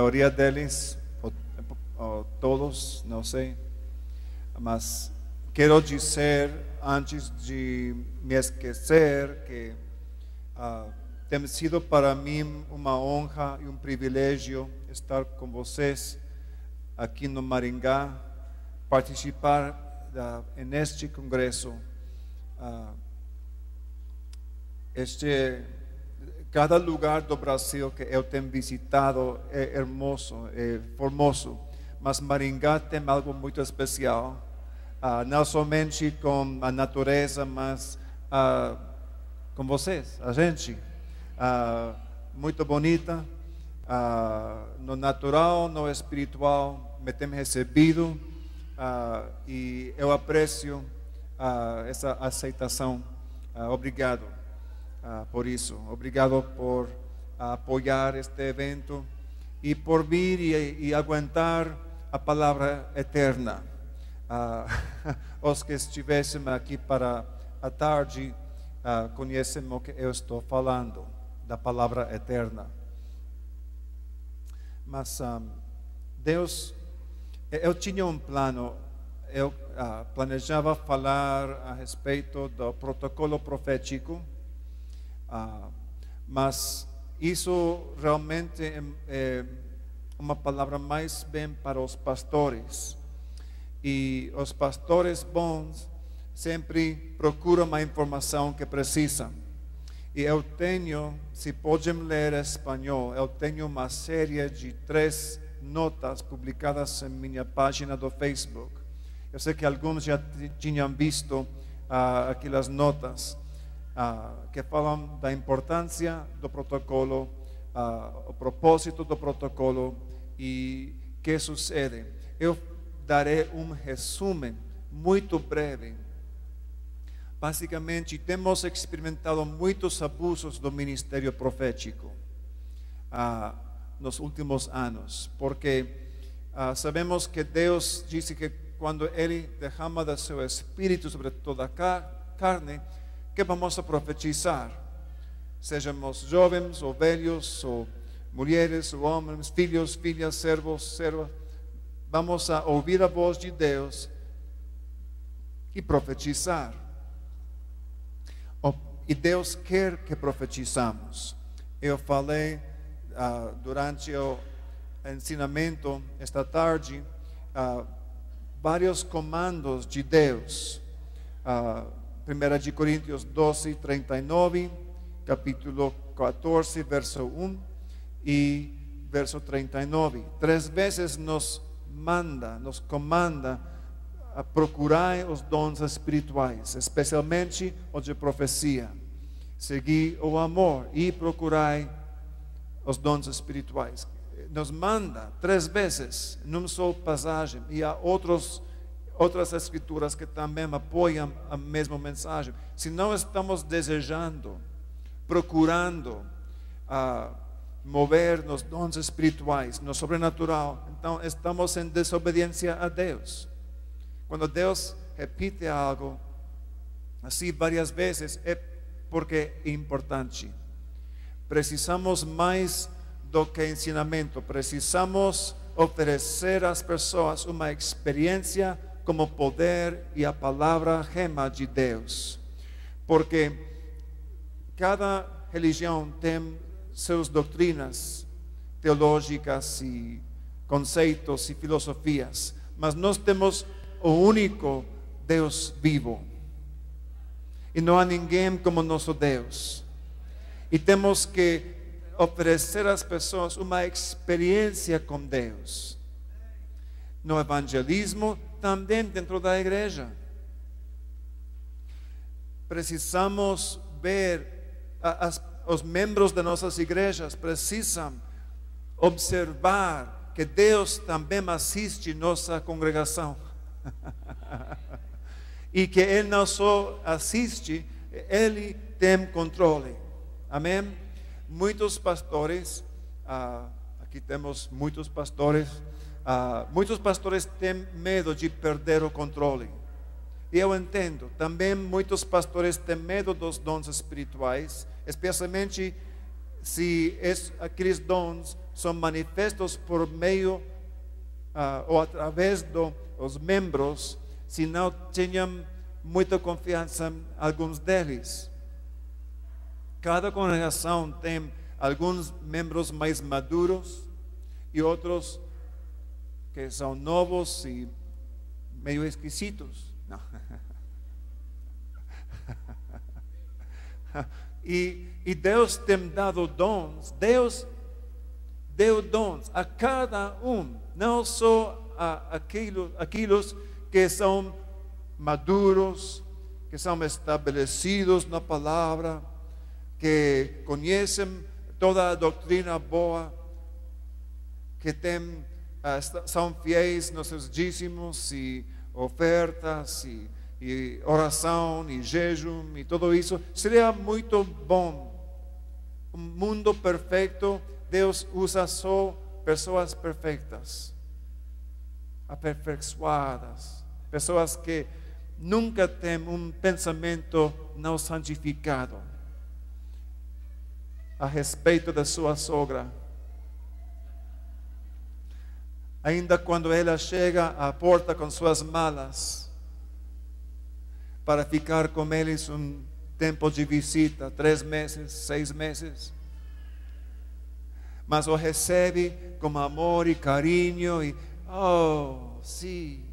maioria deles, ou todos, não sei, mas quero dizer, antes de me esquecer, que tem sido para mim uma honra e um privilégio estar com vocês aqui no Maringá, participar neste congresso. Cada lugar do Brasil que eu tenho visitado é hermoso, é formoso, mas Maringá tem algo muito especial, não somente com a natureza, mas com vocês, a gente, muito bonita, no natural, no espiritual, me tem recebido, e eu aprecio essa aceitação. Obrigado por isso. Obrigado por apoiar este evento e por vir e aguentar a palavra eterna. Os que estivessem aqui para a tarde conhecem o que eu estou falando, da palavra eterna. Mas Deus, eu tinha um plano. Eu planejava falar a respeito do protocolo profético, mas isso realmente é uma palavra mais bem para os pastores. E os pastores bons sempre procuram a informação que precisam. E eu tenho, se podem ler espanhol, eu tenho uma série de 3 notas publicadas em minha página do Facebook. Eu sei que alguns já tinham visto aquelas notas que falam da importância do protocolo, o propósito do protocolo e o que sucede. Eu darei um resumo muito breve. Basicamente, temos experimentado muitos abusos do ministério profético nos últimos anos, porque sabemos que Deus disse que quando Ele derrama do seu Espírito sobre toda a carne, que vamos a profetizar, sejamos jovens ou velhos, ou mulheres ou homens, filhos, filhas, servos, servas, vamos a ouvir a voz de Deus e profetizar. E Deus quer que profetizamos. Eu falei durante o ensinamento esta tarde, vários comandos de Deus. 1 de Coríntios 12, 39, capítulo 14, verso 1 e verso 39. 3 vezes nos comanda a procurar os dons espirituais, especialmente os de profecia. Seguir o amor e procurar os dons espirituais. Nos manda 3 vezes numa só passagem, e há outras escrituras que também apoiam a mesma mensagem. Se não estamos desejando, procurando mover nos dons espirituais, no sobrenatural, então estamos em desobediência a Deus. Quando Deus repite algo assim várias vezes, é porque é importante. Precisamos mais do que ensinamento, precisamos oferecer às pessoas uma experiência como poder e a palavra rema de Deus, porque cada religião tem suas doutrinas teológicas e conceitos e filosofias, mas nós temos o único Deus vivo e não há ninguém como nosso Deus, e temos que oferecer às pessoas uma experiência com Deus no evangelismo, também dentro da igreja. Precisamos ver, os membros de nossas igrejas precisam observar que Deus também assiste nossa congregação e que Ele não só assiste, Ele tem controle. Amém? Muitos pastores, aqui temos muitos pastores têm medo de perder o controle. E eu entendo, também muitos pastores têm medo dos dons espirituais, especialmente se aqueles dons são manifestos por meio ou através dos membros, se não tenham muita confiança em alguns deles. Cada congregação tem alguns membros mais maduros e outros que são novos e meio esquisitos. Não. E Deus tem dado dons. Deus deu dons a cada não só a aqueles que são maduros, que são estabelecidos na palavra, que conhecem toda a doutrina boa, que são fiéis nos seus dízimos e ofertas e oração e jejum e tudo isso. Seria muito bom. Um mundo perfeito, Deus usa só pessoas perfeitas, aperfeiçoadas, pessoas que nunca têm um pensamento não santificado a respeito da sua sogra. Ainda quando ela chega à porta com suas malas para ficar com eles um tempo de visita, 3 meses, 6 meses, mas o recebe com amor e carinho e sim,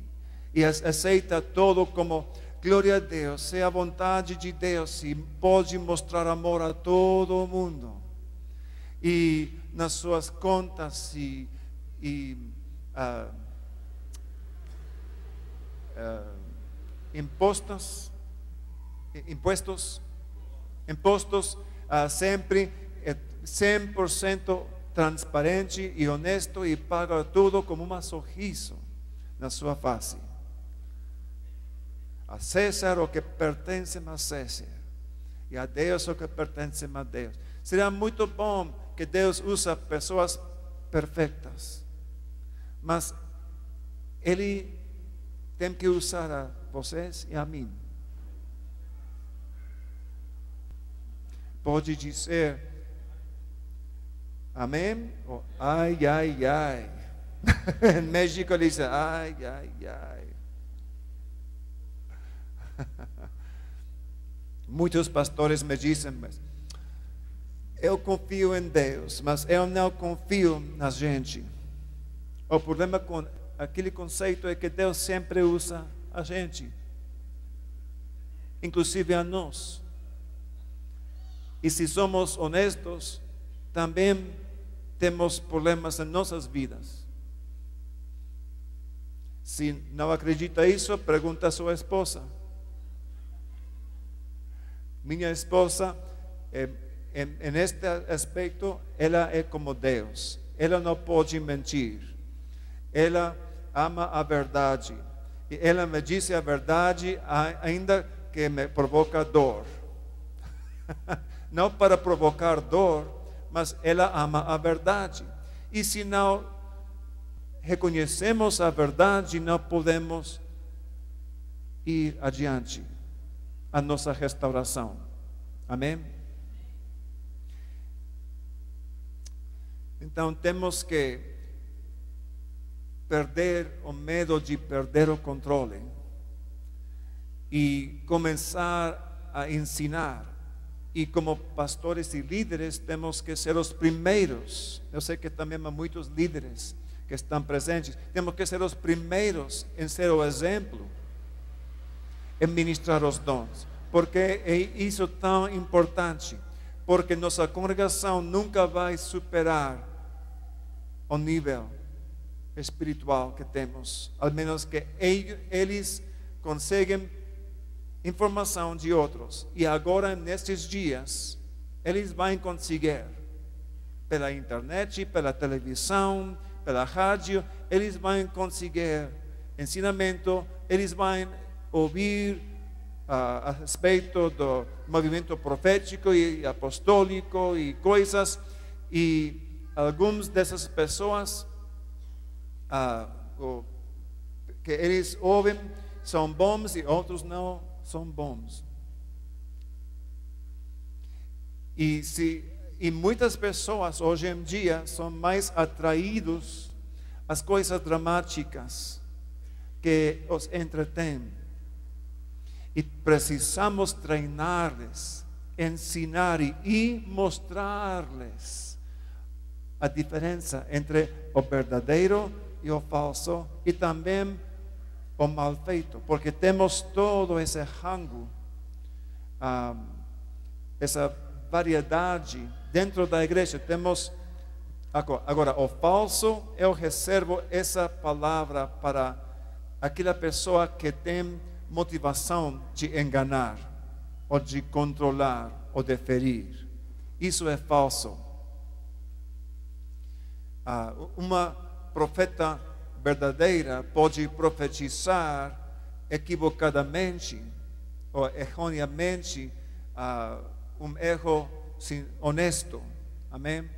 e aceita todo como glória a Deus, é a vontade de Deus e pode mostrar amor a todo mundo. E nas suas contas impostos sempre 100% transparente e honesto e paga tudo como um sorriso na sua face. A César o que pertence a César e a Deus o que pertence a Deus. Seria muito bom que Deus usa pessoas perfeitas, mas Ele tem que usar a vocês e a mim. Pode dizer amém? Ou ai, ai, ai. Em México ele diz ai, ai, ai. Muitos pastores me dizem, mas eu confio em Deus, mas eu não confio na gente. O problema com aquele conceito é que Deus sempre usa a gente, inclusive a nós. E se somos honestos, também temos problemas em nossas vidas. Se não acredita isso, pergunta a sua esposa. Minha esposa, em este aspecto, ela é como Deus. Ela não pode mentir. Ela ama a verdade. E ela me diz a verdade, ainda que me provoca dor. Não para provocar dor, mas ela ama a verdade. E se não reconhecemos a verdade, não podemos ir adiante a nossa restauração. Amém? Então temos que perder o medo de perder o controle e começar a ensinar. E como pastores e líderes temos que ser os primeiros. Eu sei que também há muitos líderes que estão presentes. Temos que ser os primeiros em ser o exemplo, em ministrar os dons. Porque é isso tão importante. Porque nossa congregação nunca vai superar o nível espiritual que temos. Ao menos que eles conseguem informação de outros. E agora, nestes dias, eles vão conseguir, pela internet, pela televisão, pela rádio, eles vão conseguir ensinamento, eles vão ouvir a respeito do movimento profético e apostólico e coisas, e algumas dessas pessoas que eles ouvem são bons e outros não são bons. E se E muitas pessoas hoje em dia são mais atraídos às coisas dramáticas que os entretêm. E precisamos treinar-les, ensinar e mostrar-les a diferença entre o verdadeiro e o falso, e também o mal feito, porque temos todo esse rango, essa variedade dentro da igreja. Temos agora o falso. Eu reservo essa palavra para aquela pessoa que tem motivação de enganar, ou de controlar, ou de ferir. Isso é falso. Uma profeta verdadeira pode profetizar equivocadamente ou erroneamente erro honesto. Amém?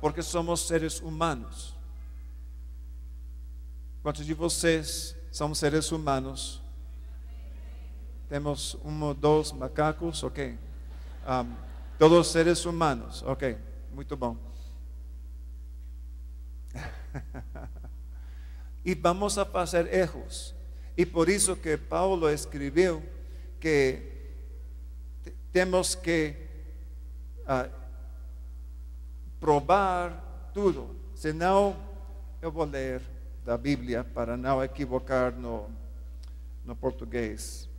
Porque somos seres humanos. Quantos de vocês são seres humanos? Temos 1, 2 macacos, ok. Todos seres humanos, ok. Muito bom. E vamos a fazer erros. E por isso que Paulo escreveu que temos que provar tudo. Senão, eu vou ler da Bíblia para não equivocar no português.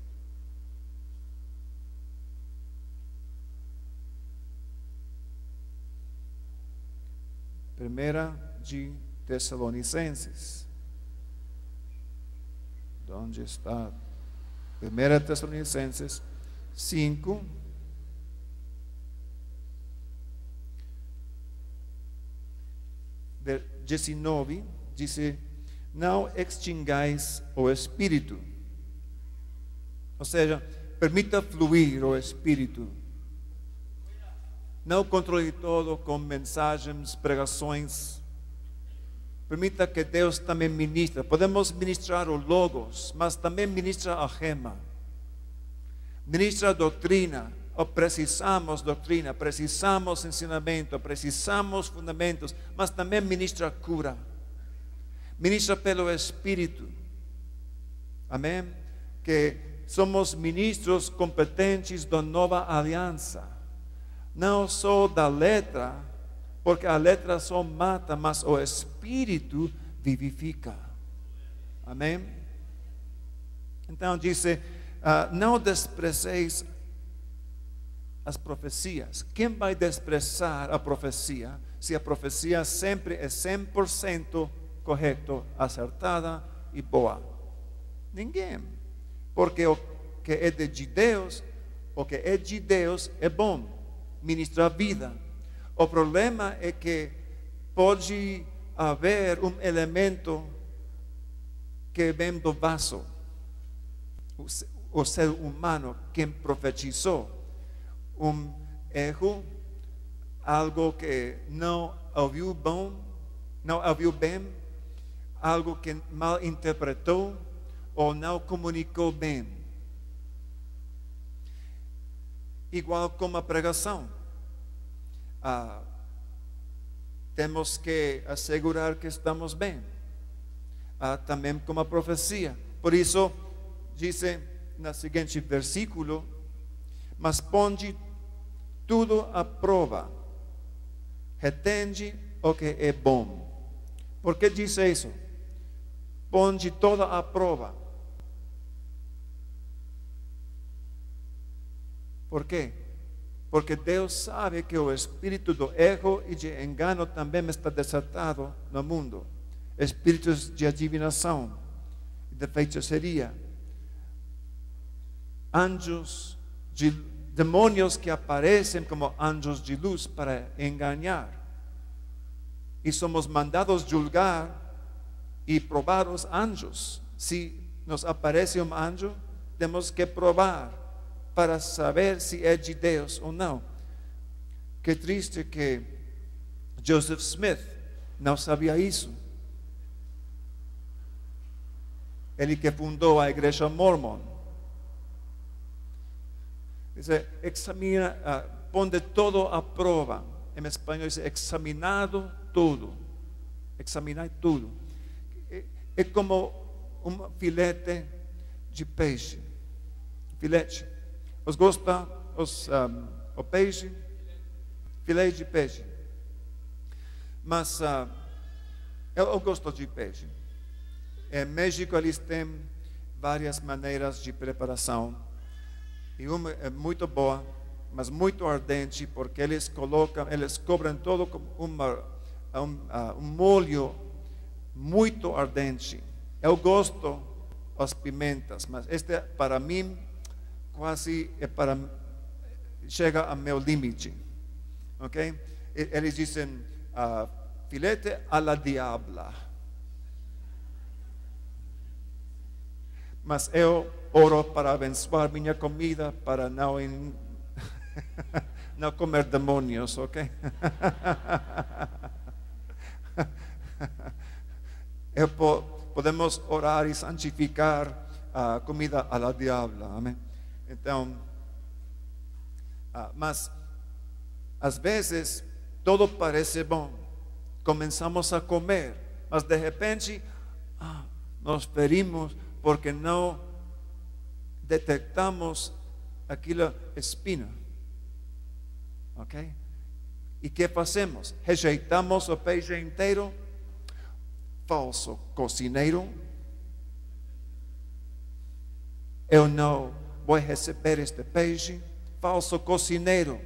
Primeira de Tessalonicenses. Onde está? 1 Tessalonicenses 5. Ver 19, diz: não extingais o Espírito. Ou seja, permita fluir o Espírito. Não controle todo com mensagens, pregações. Permita que Deus também ministre. Podemos ministrar o Logos, mas também ministra a Rema. Ministra a doutrina. Precisamos doutrina, precisamos ensinamento, precisamos fundamentos, mas também ministra cura. Ministra pelo Espírito. Amém? Que somos ministros competentes da nova aliança. Não só da letra, porque a letra só mata, mas o Espírito vivifica. Amém? Então disse, não desprezeis as profecias. Quem vai desprezar a profecia, se a profecia sempre é 100% correto, acertada e boa? Ninguém. Porque o que é de Deus, o que é de Deus é bom, ministra vida. O problema é que pode haver elemento que vem do vaso. O ser humano, quem profetizou erro, algo que não ouviu bem, algo que mal interpretou ou não comunicou bem. Igual como a pregação. Temos que assegurar que estamos bem. Também como a profecia. Por isso, diz no seguinte versículo: mas ponde tudo à prova, retende o que é bom. Por que diz isso? Ponde toda à prova. Por quê? Porque Deus sabe que o espírito do erro e de engano também está desatado no mundo. Espíritos de adivinação, de feitiçaria, anjos, demônios que aparecem como anjos de luz para enganar. E somos mandados julgar e provar os anjos. Se nos aparece um anjo, temos que provar para saber se é de Deus ou não. Que triste que Joseph Smith não sabia isso. Ele que fundou a igreja Mormon. Dice, pone todo a prova. Em espanhol dice examinado todo. Examinar tudo. É como um filete de peixe. Filete. Os gosta o peixe? Filete de peixe. Mas eu gosto de peixe. Em México eles têm várias maneiras de preparação. E uma é muito boa, mas muito ardente, porque eles cobrem todo com um molho muito ardente. Eu gosto das pimentas, mas este para mim quase chega ao meu limite. Ok? Eles dizem filete a la diabla. Mas eu oro para abençoar minha comida, para não comer demônios, ok? Podemos orar e santificar a comida a la diabla, amém? Então, mas às vezes todo parece bom, começamos a comer, mas de repente nos ferimos porque não detectamos aquela espina, ok? E que fazemos? Rejeitamos o peixe inteiro. Falso cozinheiro, eu não vou receber este peixe. Falso cozinheiro,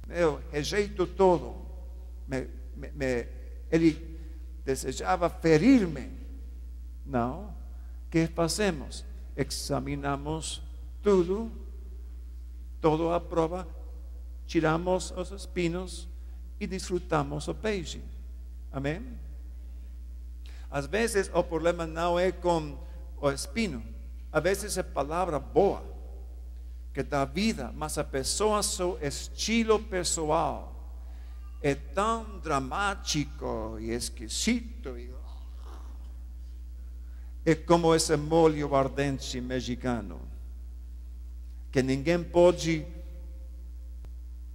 eu rejeito tudo. Ele desejava ferir-me. Não. O que fazemos? Examinamos tudo, todo a prova, tiramos os espinos e desfrutamos o peixe. Amém? Às vezes o problema não é com o espino, às vezes é palavra boa que dá vida, mas a pessoa, seu estilo pessoal é tão dramático e esquisito. É como esse molho ardente mexicano, que ninguém pode,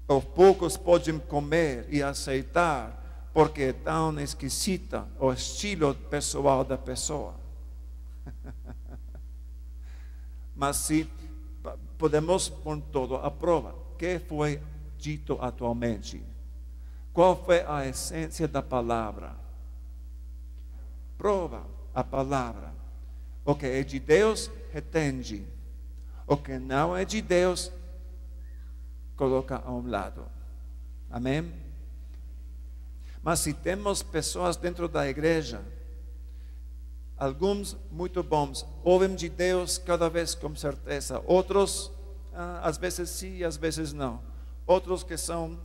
ou poucos podem comer e aceitar, porque é tão esquisita o estilo pessoal da pessoa. Mas se podemos pôr todo à prova, o que foi dito atualmente? Qual foi a essência da palavra? Prova a palavra. O que é de Deus, retende. O que não é de Deus, coloca a um lado. Amém? Mas se temos pessoas dentro da igreja, alguns muito bons, ouvem de Deus cada vez com certeza. Outros, às vezes sim, às vezes não. Outros que são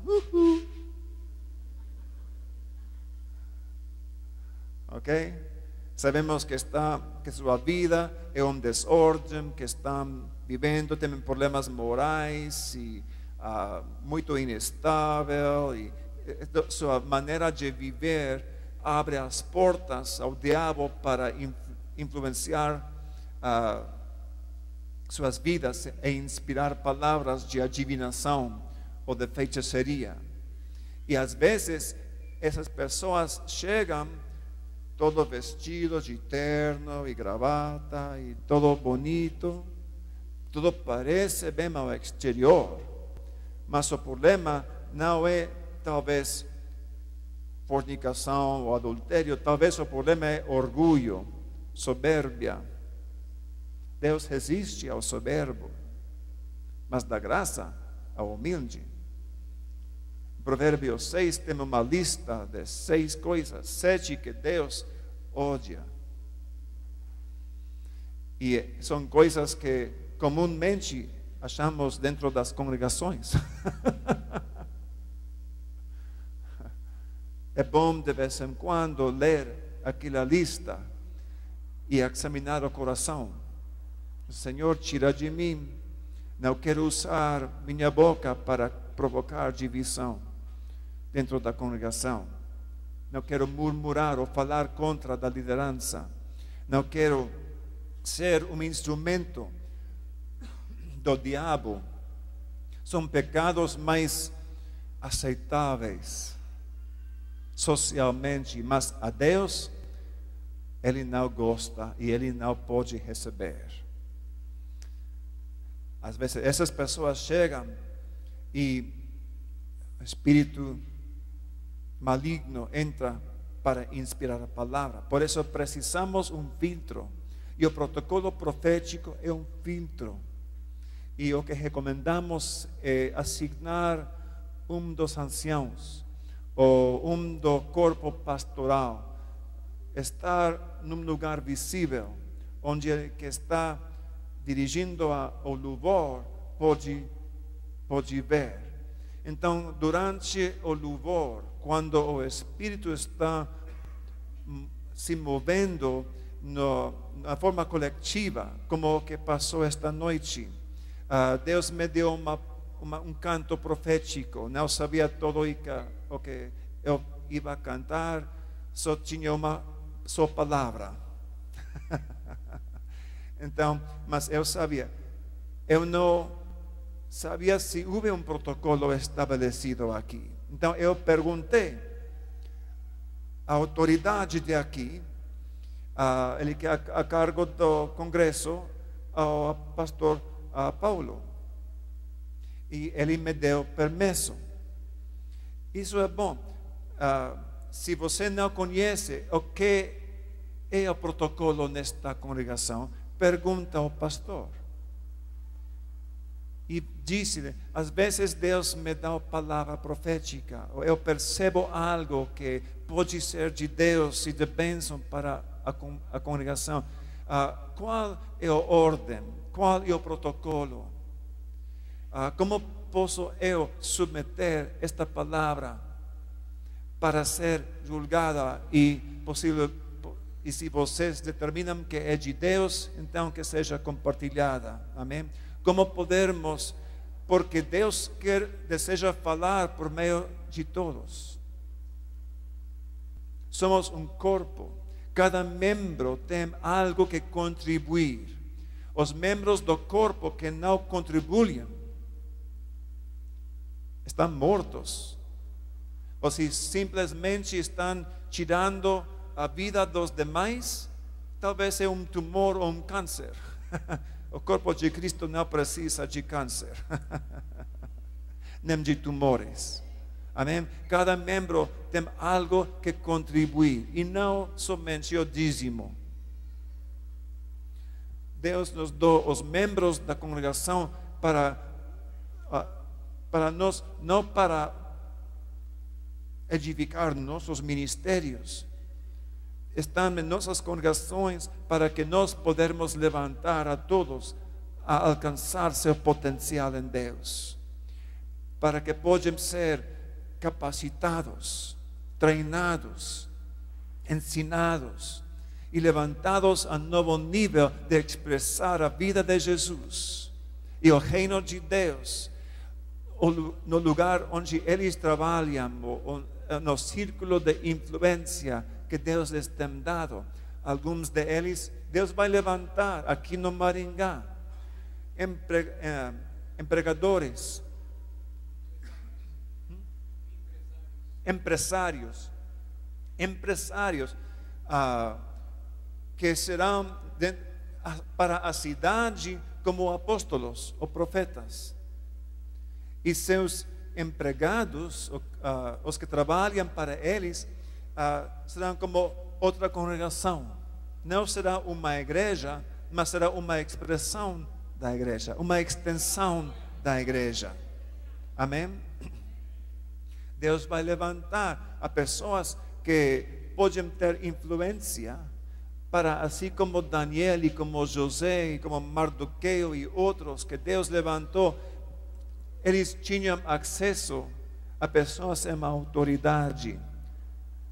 ok? Sabemos que sua vida é um desordem, que estão vivendo, têm problemas morais e muito inestável, e sua maneira de viver abre as portas ao diabo para influenciar suas vidas e inspirar palavras de adivinação ou de feitiçaria. E às vezes essas pessoas chegam todo vestido de terno e gravata e todo bonito, tudo parece bem ao exterior, mas o problema não é talvez fornicação ou adultério, talvez o problema é orgulho, soberbia. Deus resiste ao soberbo, mas dá graça ao humilde. Provérbios 6 tem uma lista de 6 coisas, 7 que Deus odia. E são coisas que comumente achamos dentro das congregações. É bom de vez em quando ler aquela lista e examinar o coração. Senhor, tira de mim, não quero usar minha boca para provocar divisão dentro da congregação. Não quero murmurar ou falar contra a liderança. Não quero ser um instrumento do diabo. São pecados mais aceitáveis socialmente, mas a Deus Ele não gosta e Ele não pode receber. Às vezes essas pessoas chegam e o espírito maligno entra para inspirar a palavra. Por isso precisamos um filtro. E o protocolo profético é um filtro. E o que recomendamos é assignar dos anciãos ou do corpo pastoral, estar num lugar visível, onde ele que está dirigindo o louvor pode ver. Então, durante o louvor, quando o Espírito está se movendo na forma coletiva, como o que passou esta noite, Deus me deu um canto profético. Não sabia todo o que eu ia cantar, só tinha uma só palavra. Então, mas eu sabia. Eu não sabia se houve um protocolo estabelecido aqui. Então eu perguntei à autoridade de aqui, ele que é a cargo do congresso, ao pastor Paulo. E ele me deu permesso. Isso é bom. Se você não conhece o que é o protocolo nesta congregação, pergunta ao pastor. E disse-lhe, às vezes Deus me dá a palavra profética, ou eu percebo algo que pode ser de Deus e de bênção para a congregação. Qual é a ordem? Qual é o protocolo? Como posso eu submeter esta palavra para ser julgada e possível? E se vocês determinam que é de Deus, então que seja compartilhada. Amém? Como podemos, porque Deus deseja falar por meio de todos. Somos um corpo. Cada membro tem algo que contribuir. Os membros do corpo que não contribuem estão mortos. Ou se simplesmente estão tirando a vida dos demais, talvez é um tumor ou um câncer. O corpo de Cristo não precisa de câncer, nem de tumores. Amém? Cada membro tem algo que contribuir, e não somente o dízimo. Deus nos deu os membros da congregação para nós, não para edificar nossos ministérios. Estão em nossas congregações para que nós podermos levantar a todos a alcançar seu potencial em Deus, para que possam ser capacitados, treinados, ensinados e levantados a novo nível de expressar a vida de Jesus e o reino de Deus no lugar onde eles trabalham, ou no círculo de influência que Deus lhes tem dado. Alguns deles Deus vai levantar aqui no Maringá empregadores, empresários que serão para a cidade como apóstolos ou profetas, e seus empregados, os que trabalham para eles, serão como outra congregação. Não será uma igreja, mas será uma expressão da igreja, uma extensão da igreja. Amém? Deus vai levantar a pessoas que podem ter influência para, assim como Daniel e como José e como Mardoqueu e outros que Deus levantou, eles tinham acesso a pessoas em autoridade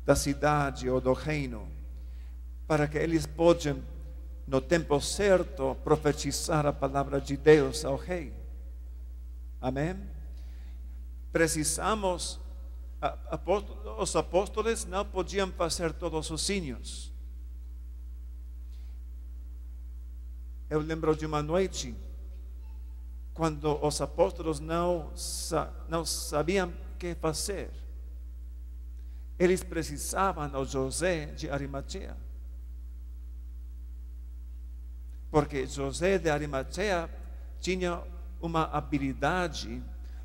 da cidade ou do reino, para que eles possam, no tempo certo, profetizar a palavra de Deus ao rei. Amém? Precisamos, os apóstolos não podiam fazer todos os signos. Eu lembro de uma noite, quando os apóstolos não sabiam que fazer. Eles precisavam de José de Arimatea. Porque José de Arimatea tinha uma habilidade,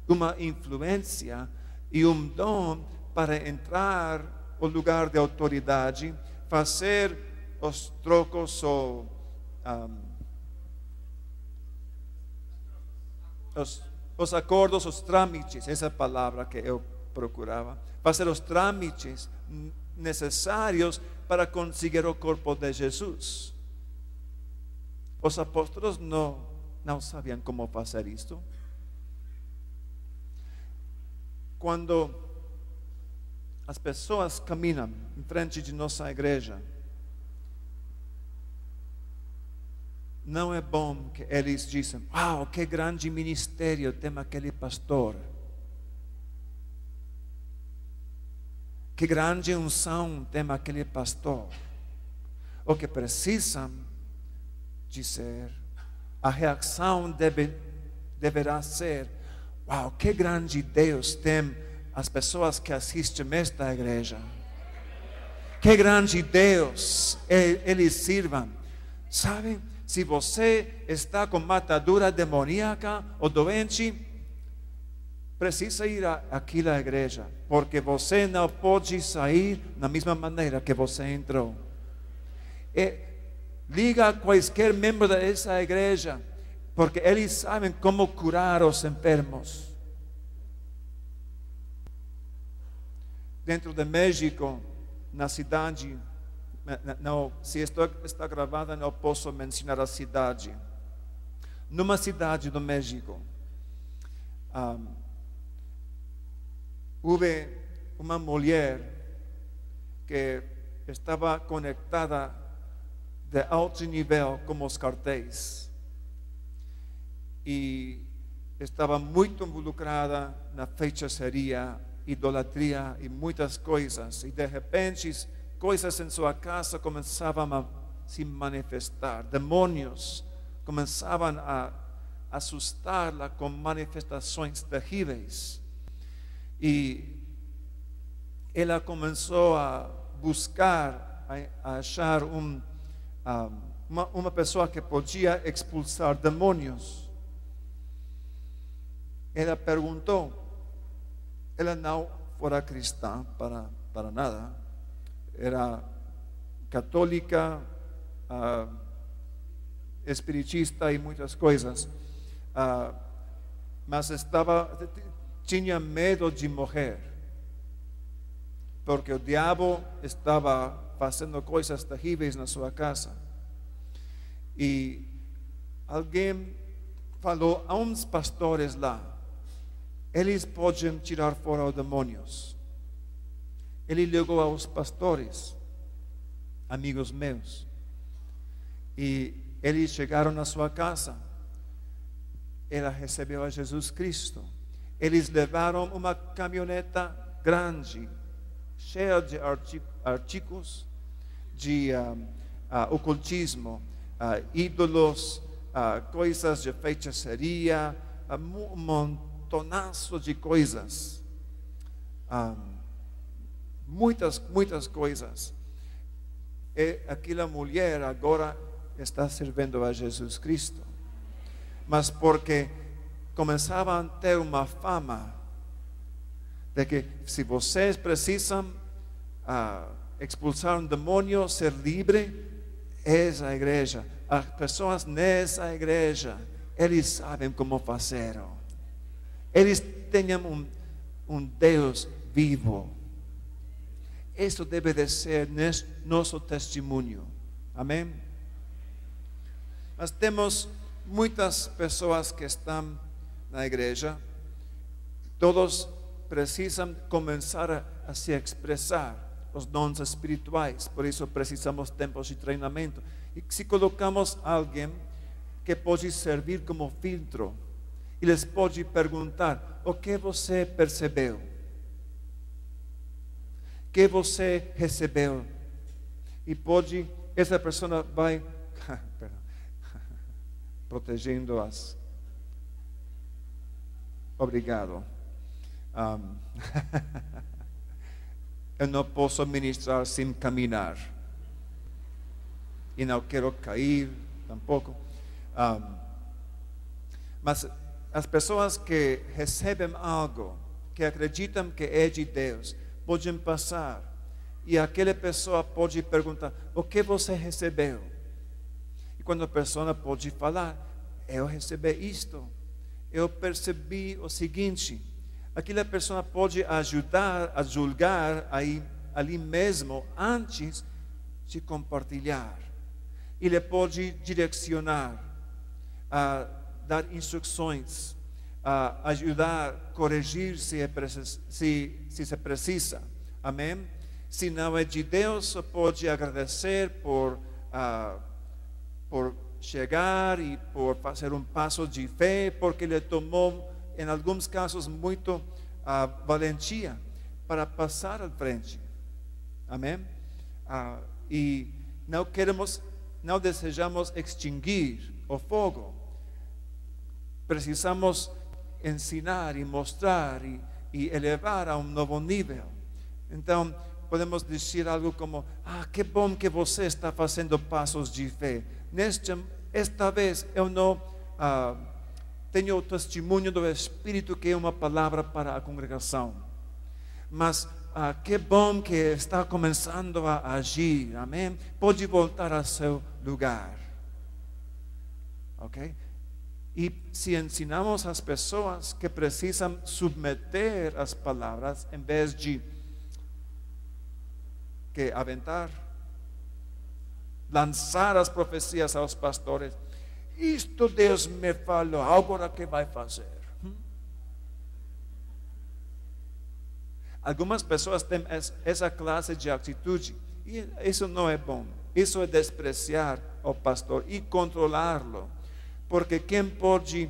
uma influência e dom para entrar no lugar de autoridade, fazer os trocos ou os acordos, os trâmites, essa palavra que eu procurava, fazer os trâmites necessários para conseguir o corpo de Jesus. Os apóstolos não sabiam como fazer isto. Quando as pessoas caminham em frente de nossa igreja, não é bom que eles dizem: uau, que grande ministério tem aquele pastor. Que grande unção tem aquele pastor. O que precisam dizer, a reação deverá ser: uau, que grande Deus tem as pessoas que assistem esta igreja. Que grande Deus eles sirvam. Sabem? Se você está com matadura demoníaca ou doente, precisa ir àquela igreja, porque você não pode sair da mesma maneira que você entrou. Liga a quaisquer membro dessa igreja, porque eles sabem como curar os enfermos. Dentro de México, na cidade, não, se está gravada, não posso mencionar a cidade. Numa cidade do México, houve uma mulher que estava conectada de alto nível com os cartéis e estava muito involucrada na feitiçaria, idolatria e muitas coisas. E de repente, coisas em sua casa começavam a se manifestar. Demônios começavam a assustá-la com manifestações terríveis. E ela começou a buscar, a achar uma pessoa que podia expulsar demônios. Ela perguntou, ela não fora cristã para nada, era católica, espiritista e muitas coisas, mas tinha medo de morrer, porque o diabo estava fazendo coisas terríveis na sua casa. E alguém falou a uns pastores lá: eles podem tirar fora os demônios. Ele ligou aos pastores, amigos meus, e eles chegaram na sua casa. Ela recebeu a Jesus Cristo. Eles levaram uma caminhoneta grande, cheia de artigos de ocultismo, ídolos, coisas de feitiçaria, um montonaço de coisas. Muitas coisas. E aquela mulher agora está servindo a Jesus Cristo. Mas porque começavam a ter uma fama de que se vocês precisam expulsar um demônio, ser livre, essa igreja, as pessoas nessa igreja, eles sabem como fazer. Eles têm um Deus vivo. Isso deve de ser nosso testemunho. Amém? Mas temos muitas pessoas que estão na igreja. Todos precisam começar a se expressar os dons espirituais. Por isso precisamos de tempos de treinamento. E se colocamos alguém que pode servir como filtro, e les pode perguntar: o que você percebeu? O que você recebeu? E essa pessoa vai protegendo-as. Obrigado. Um, eu não posso ministrar sem caminhar. E não quero cair tampouco. Mas as pessoas que recebem algo, que acreditam que é de Deus, podem passar. E aquela pessoa pode perguntar: o que você recebeu? E quando a pessoa pode falar: eu recebi isto, eu percebi o seguinte. Aquela pessoa pode ajudar a julgar ali mesmo antes de compartilhar. Ele pode direcionar, dar instruções, ajudar a corrigir se se precisa. Amém? Se não é de Deus, pode agradecer por chegar e por fazer um passo de fé, porque ele tomou, em alguns casos, muito valentia para passar à frente. Amém? E não desejamos extinguir o fogo. Precisamos ensinar e mostrar e elevar a um novo nível. Então, podemos dizer algo como: que bom que você está fazendo passos de fé. Esta vez eu não tenho o testemunho do Espírito, que é uma palavra para a congregação. Mas que bom que está começando a agir. Amém? Pode voltar ao seu lugar. Ok? E se ensinamos às pessoas que precisam submeter as palavras, em vez de aventar, lançar as profecias aos pastores: isto Deus me falou, agora que vai fazer? Algumas pessoas têm essa classe de atitude, e isso não é bom. Isso é desprezar o pastor e controlá-lo, porque quem pode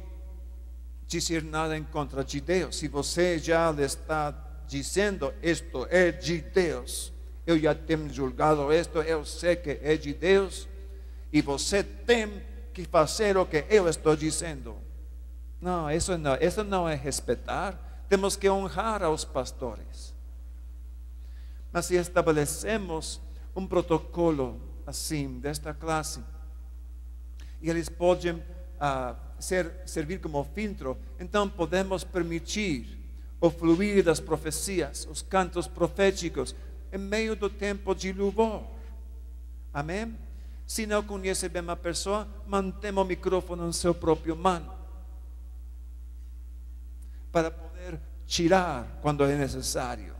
dizer nada em contra de Deus? Se você já lhe está dizendo: isto é de Deus, eu já tenho julgado isto, eu sei que é de Deus, e você tem que fazer o que eu estou dizendo. Não, isso não é respeitar. Temos que honrar aos pastores. Mas se estabelecemos um protocolo assim, desta classe, e eles podem servir como filtro, então podemos permitir o fluir das profecias, os cantos proféticos, em meio do tempo de louvor. Amém? Se não conhece bem a pessoa, mantém o microfone em seu próprio mano, para poder tirar quando é necessário.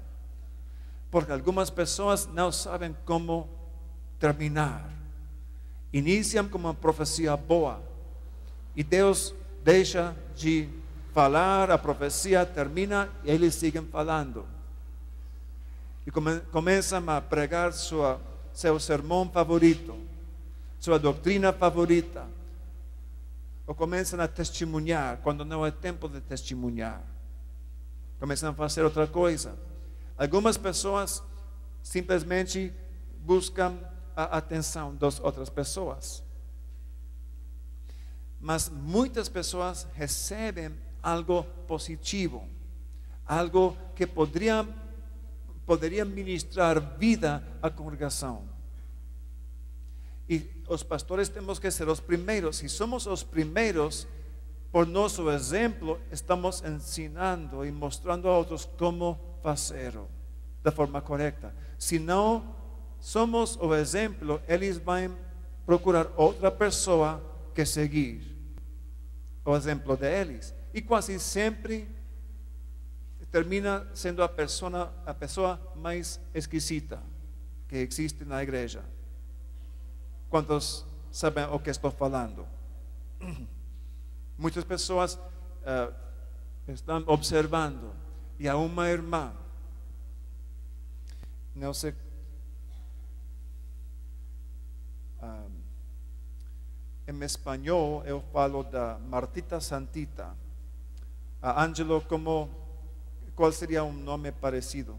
Porque algumas pessoas não sabem como terminar. Iniciam com uma profecia boa, e Deus deixa de falar, a profecia termina e eles seguem falando. E começam a pregar seu sermão favorito, sua doutrina favorita. Ou começam a testemunhar quando não é tempo de testemunhar. Começam a fazer outra coisa. Algumas pessoas simplesmente buscam a atenção das outras pessoas. Mas muitas pessoas recebem algo positivo, algo que poderia ministrar vida à congregação. E os pastores temos que ser os primeiros. Se somos os primeiros, por nosso exemplo, estamos ensinando e mostrando a outros como fazê-lo da forma correta. Se não somos o exemplo, eles vão procurar outra pessoa que seguir o exemplo deles. E quase sempre termina sendo a pessoa mais esquisita que existe na igreja. Quantos sabem o que estou falando? Muitas pessoas estão observando, e há uma irmã, não sei, em espanhol eu falo da Martita Santita. A Ângelo, qual seria um nome parecido?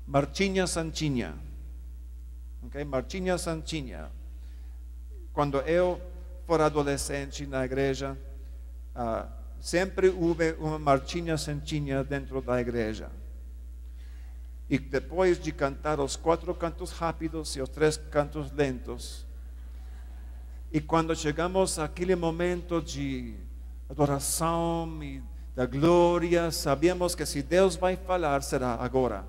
Marchinha Santinha. Okay? Marchinha Santinha. Quando eu for adolescente na igreja, sempre houve uma marchinha santinha dentro da igreja. E depois de cantar os 4 cantos rápidos e os 3 cantos lentos, e quando chegamos àquele momento de adoração e da glória, sabíamos que se Deus vai falar, será agora.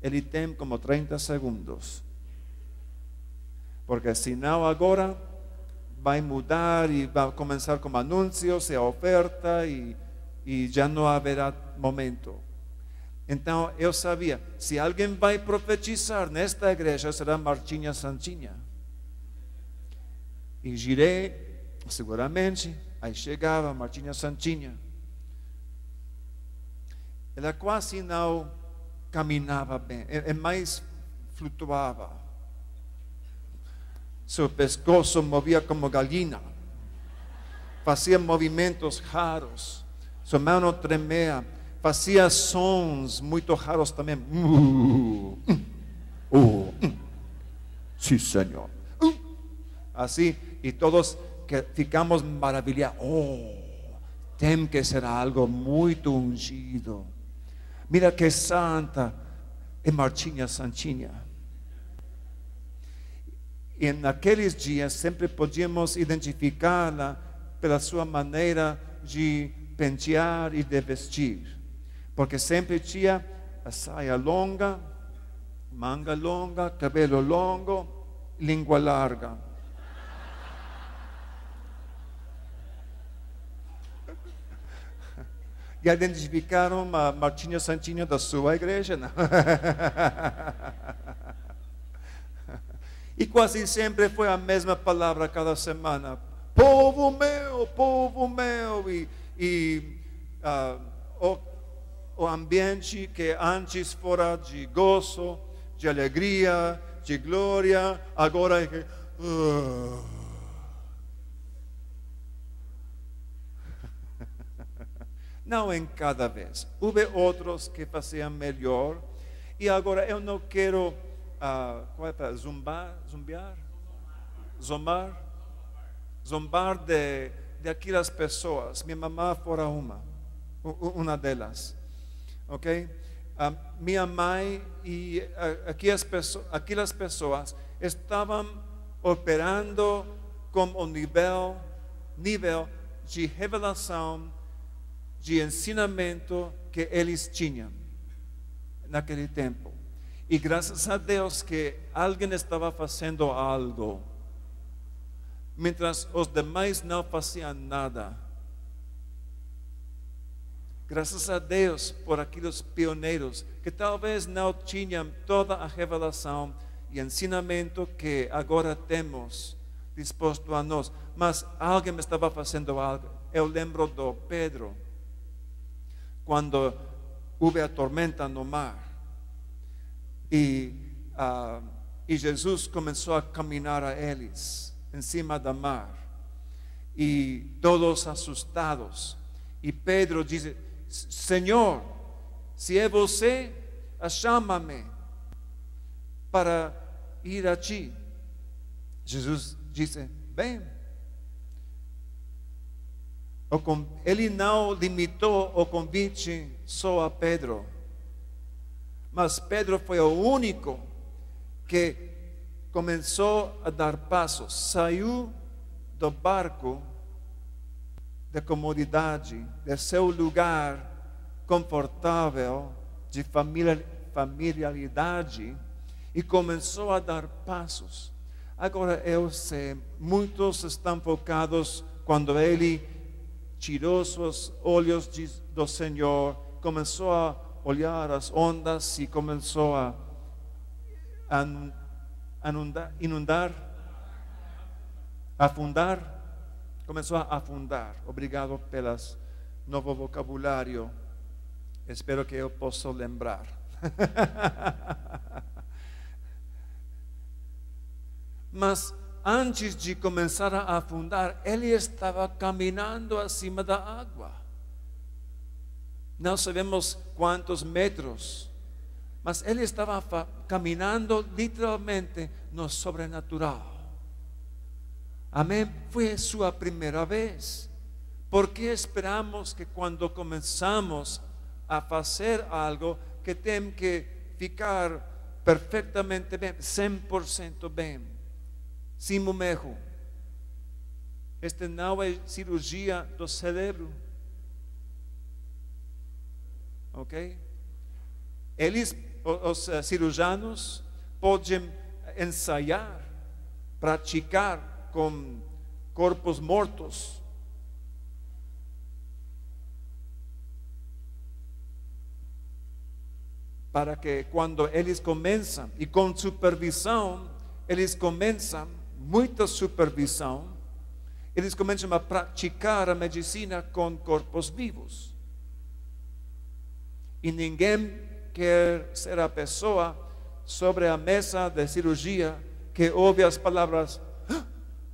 Ele tem como 30 segundos. Porque se não agora, vai mudar e vai começar com anúncios e oferta e já não haverá momento. Então eu sabia, se alguém vai profetizar nesta igreja, será marchinha santinha. E girei, seguramente, aí chegava a marchinha santinha. Ela quase não caminhava bem, mais flutuava. Seu pescoço movia como galinha, fazia movimentos raros, sua mão tremia, fazia sons muito raros também. Sim, Senhor. Assim, e todos que ficamos maravilhados. Tem que ser algo muito ungido. Mira que santa é marchinha santinha. E naqueles dias sempre podíamos identificá-la pela sua maneira de pentear e de vestir. Porque sempre tinha a saia longa, manga longa, cabelo longo, língua larga. Já identificaram a marchinha santinha da sua igreja? Não? E quase sempre foi a mesma palavra cada semana. Povo meu, povo meu. O ambiente que antes fora de gozo, de alegria, de glória, agora é que... Não em cada vez. Houve outros que faziam melhor. E agora eu não quero zombar de aquelas pessoas. Minha mamã fora uma delas. Ok? Minha mãe e aquelas pessoas estavam operando com um nível de revelação, de ensinamento que eles tinham naquele tempo. E graças a Deus que alguém estava fazendo algo, mientras os demais não faziam nada. Graças a Deus por aqueles pioneiros que talvez não tinham toda a revelação e ensinamento que agora temos disposto a nós, mas alguém estava fazendo algo. Eu lembro do Pedro, quando houve a tormenta no mar e Jesus começou a caminhar a eles em cima do mar e todos assustados, e Pedro disse: Senhor, se é você, chama-me para ir a ti. Jesus disse: bem. Ele não limitou o convite só a Pedro, mas Pedro foi o único que começou a dar passos, saiu do barco de comodidade, de seu lugar confortável, de familiaridade, e começou a dar passos. Agora eu sei, muitos estão focados quando ele tirou seus olhos do Senhor, começou a olhar as ondas e começou a afundar. Começou a afundar. Obrigado pelas novo vocabulário. Espero que eu possa lembrar. Mas antes de começar a afundar, ele estava caminhando acima da água. Não sabemos quantos metros, mas ele estava caminhando literalmente no sobrenatural. Amém? Foi sua primeira vez. ¿Por qué esperamos que cuando comenzamos a hacer algo que tem que ficar perfectamente bien, 100% bien, sem um erro? Este não é cirurgia do cérebro, ok? Eles, os cirurgianos, podem ensaiar, praticar com corpos mortos, para que quando eles começam, e com supervisão, eles começam, muita supervisão, eles começam a praticar a medicina com corpos vivos. E ninguém quer ser a pessoa sobre a mesa de cirurgia que ouve as palavras,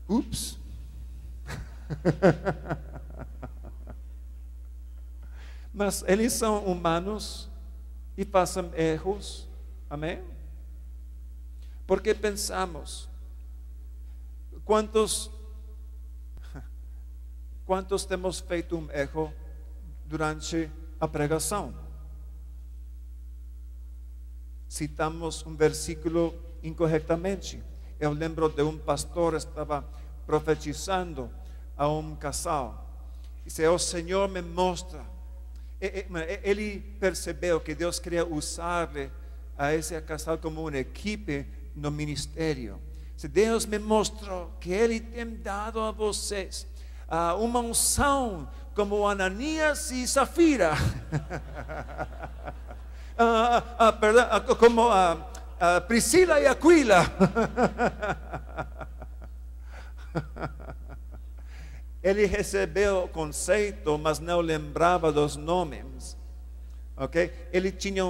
ups. Mas eles são humanos e fazem erros, amém? Porque pensamos, quantos temos feito um erro durante a pregação? Citamos um versículo incorretamente. Eu lembro de um pastor que estava profetizando a um casal. Disse, o Senhor me mostra. Ele percebeu que Deus queria usar-lhe a esse casal como uma equipe no ministério. Se Deus me mostrou que Ele tem dado a vocês uma unção como Ananias e Safira, como Priscila e Aquila. Ele recebeu o conceito, mas não lembrava dos nomes, ok? Ele tinha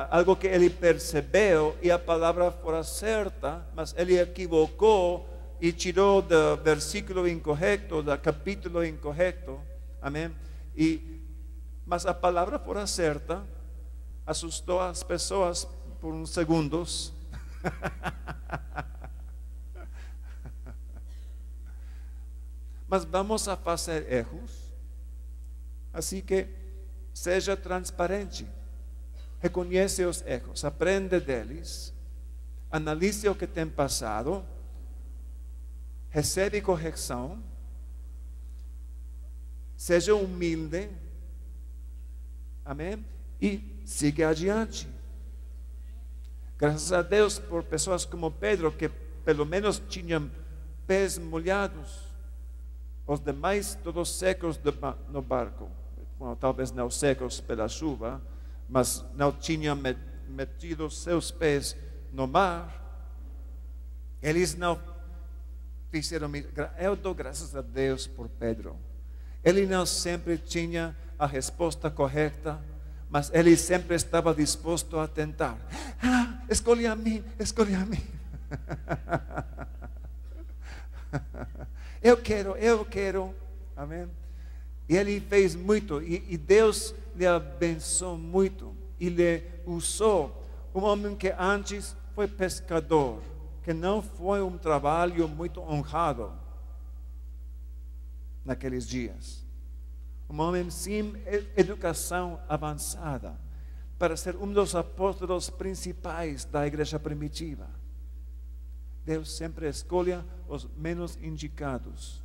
algo que ele percebeu e a palavra fora certa, mas ele equivocou e tirou do versículo incorreto, do capítulo incorreto, amém? Mas a palavra fora certa, assustou as pessoas por uns segundos. Mas vamos a fazer erros, assim que seja transparente, reconhece os erros, aprende deles, analise o que tem passado, recebe correção, seja humilde, amém? E siga adiante. Graças a Deus por pessoas como Pedro, que pelo menos tinham pés molhados. Os demais todos secos no barco. Bueno, talvez não secos pela chuva, mas não tinham metido seus pés no mar. Eles não fizeram. Eu dou graças a Deus por Pedro. Ele não sempre tinha a resposta correta, mas ele sempre estava disposto a tentar. Escolhe a mim, escolhe a mim. Eu quero, amém? E ele fez muito, e Deus lhe abençoou muito, e lhe usou. Um homem que antes foi pescador, que não foi um trabalho muito honrado naqueles dias. Um homem sem educação avançada, para ser um dos apóstolos principais da igreja primitiva. Deus sempre escolhe os menos indicados.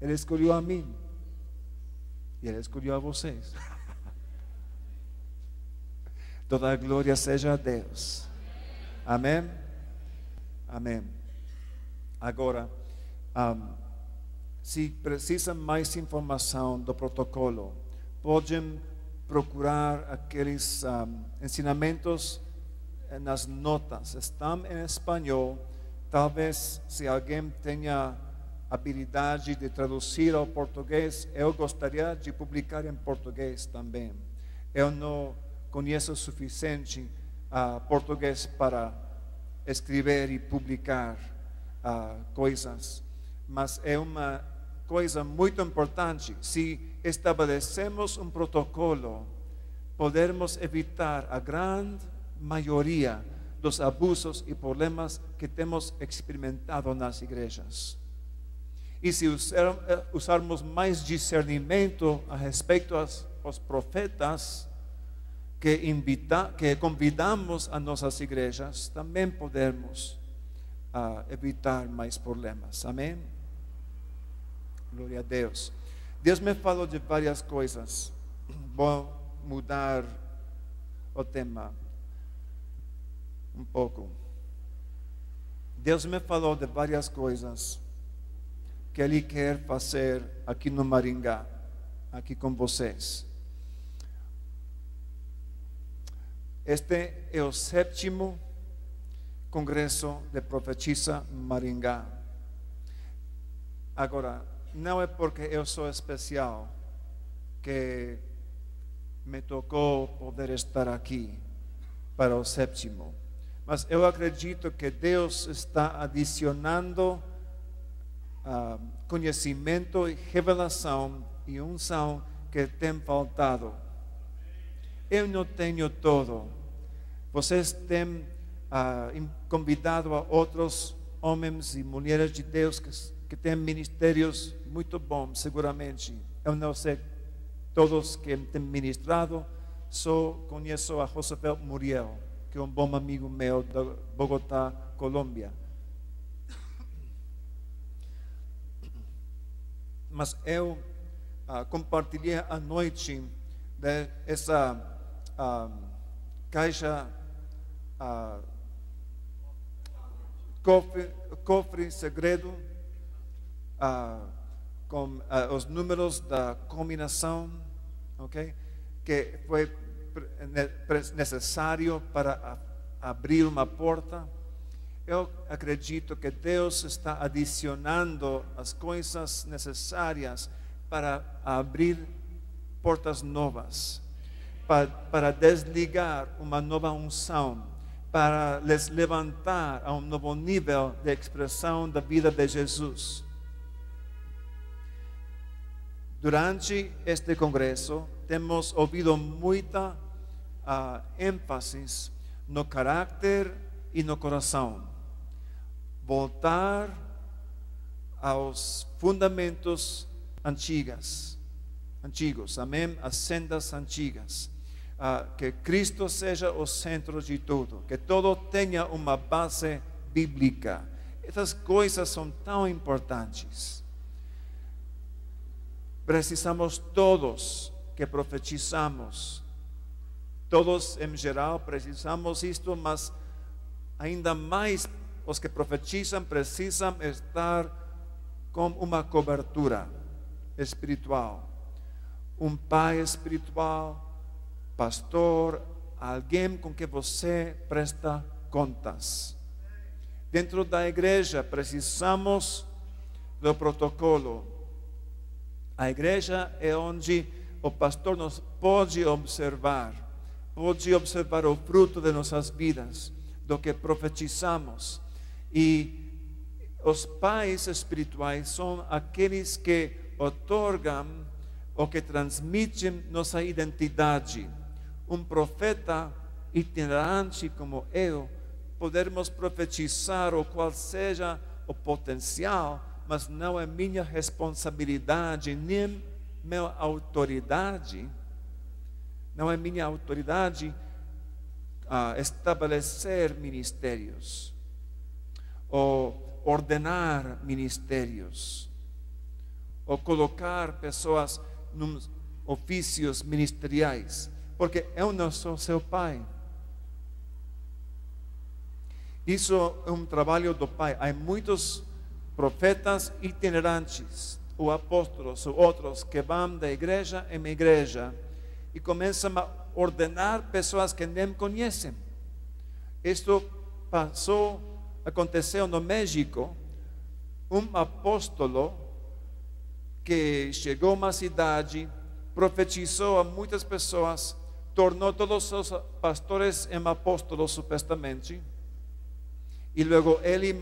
Ele escolheu a mim. E Ele escolheu a vocês. Toda a glória seja a Deus. Amém? Amém. Agora, se precisam mais informação do protocolo, podem procurar aqueles ensinamentos nas notas, estão em espanhol. Talvez se alguém tenha habilidade de traduzir ao português, eu gostaria de publicar em português também. Eu não conheço o suficiente português para escrever e publicar coisas, mas é uma coisa muito importante. Se estabelecemos um protocolo, podemos evitar a grande maioria dos abusos e problemas que temos experimentado nas igrejas. E se usarmos mais discernimento a respeito aos profetas que convidamos a nossas igrejas, também podemos evitar mais problemas. Amém? Glória a Deus. Deus me falou de várias coisas. Vou mudar o tema um pouco. Deus me falou de várias coisas que Ele quer fazer aqui no Maringá, aqui com vocês. Este é o 7º Congresso de Profetiza Maringá. Agora, não é porque eu sou especial que me tocou poder estar aqui para o 7º. Mas eu acredito que Deus está adicionando conhecimento e revelação e unção que tem faltado. Eu não tenho todo. Vocês têm convidado a outros homens e mulheres de Deus que têm ministérios muito bons, seguramente. Eu não sei todos que têm ministrado, só conheço a Josefel Muriel, que é um bom amigo meu de Bogotá, Colômbia. Mas eu compartilhei à noite dessa caixa, cofre segredo, com os números da combinação, okay? Que foi necessário para abrir uma porta. Eu acredito que Deus está adicionando as coisas necessárias para abrir portas novas, para desligar uma nova unção, para les levantar a um novo nível de expressão da vida de Jesus. Durante este congresso, temos ouvido muita ênfase no caráter e no coração. Voltar aos fundamentos antigos, amém? As sendas antigas. Que Cristo seja o centro de tudo, que todo tenha uma base bíblica. Essas coisas são tão importantes. Precisamos todos que profetizamos, todos em geral precisamos isto, mas ainda mais os que profetizam precisam estar com uma cobertura espiritual, um pai espiritual, pastor, alguém com quem você presta contas. Dentro da igreja precisamos do protocolo. A igreja é onde o pastor nos pode observar o fruto de nossas vidas, do que profetizamos. E os pais espirituais são aqueles que otorgam ou que transmitem nossa identidade. Um profeta itinerante como eu, podermos profetizar o qual seja o potencial, mas não é minha responsabilidade, nem minha autoridade. Não é minha autoridade estabelecer ministérios ou ordenar ministérios ou colocar pessoas nos ofícios ministeriais, porque eu não sou seu pai. Isso é um trabalho do pai. Há muitos profetas itinerantes, ou apóstolos, ou outros que vão da igreja em igreja e começam a ordenar pessoas que nem conhecem. Isto aconteceu no México. Um apóstolo que chegou a uma cidade, profetizou a muitas pessoas, tornou todos os pastores em apóstolos supostamente, e logo ele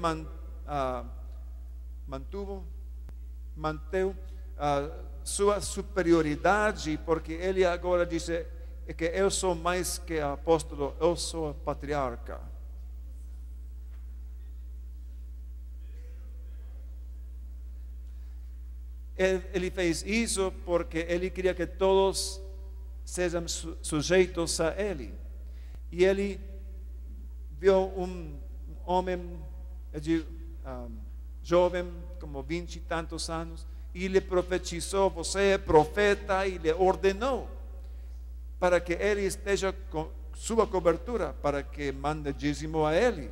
manteve sua superioridade, porque ele agora disse que eu sou mais que apóstolo, eu sou patriarca. ele fez isso porque ele queria que todos sejam sujeitos a ele. E ele viu um homem jovem, como 20 e tantos anos, e lhe profetizou: você é profeta, e lhe ordenou para que ele esteja com sua cobertura, para que mande dízimo a ele.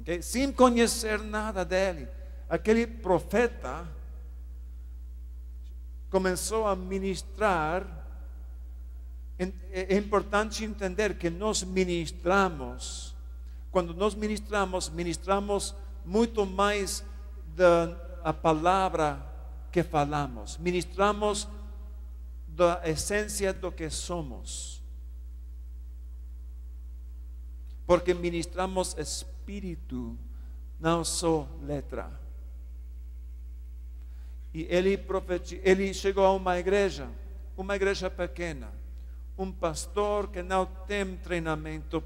Okay? Sem conhecer nada dele, aquele profeta começou a ministrar. É importante entender que nós ministramos. Quando nós ministramos muito mais da palavra que falamos. Ministramos da essência do que somos. Porque ministramos espírito, não só letra. E ele chegou a uma igreja pequena, um pastor que não tem treinamento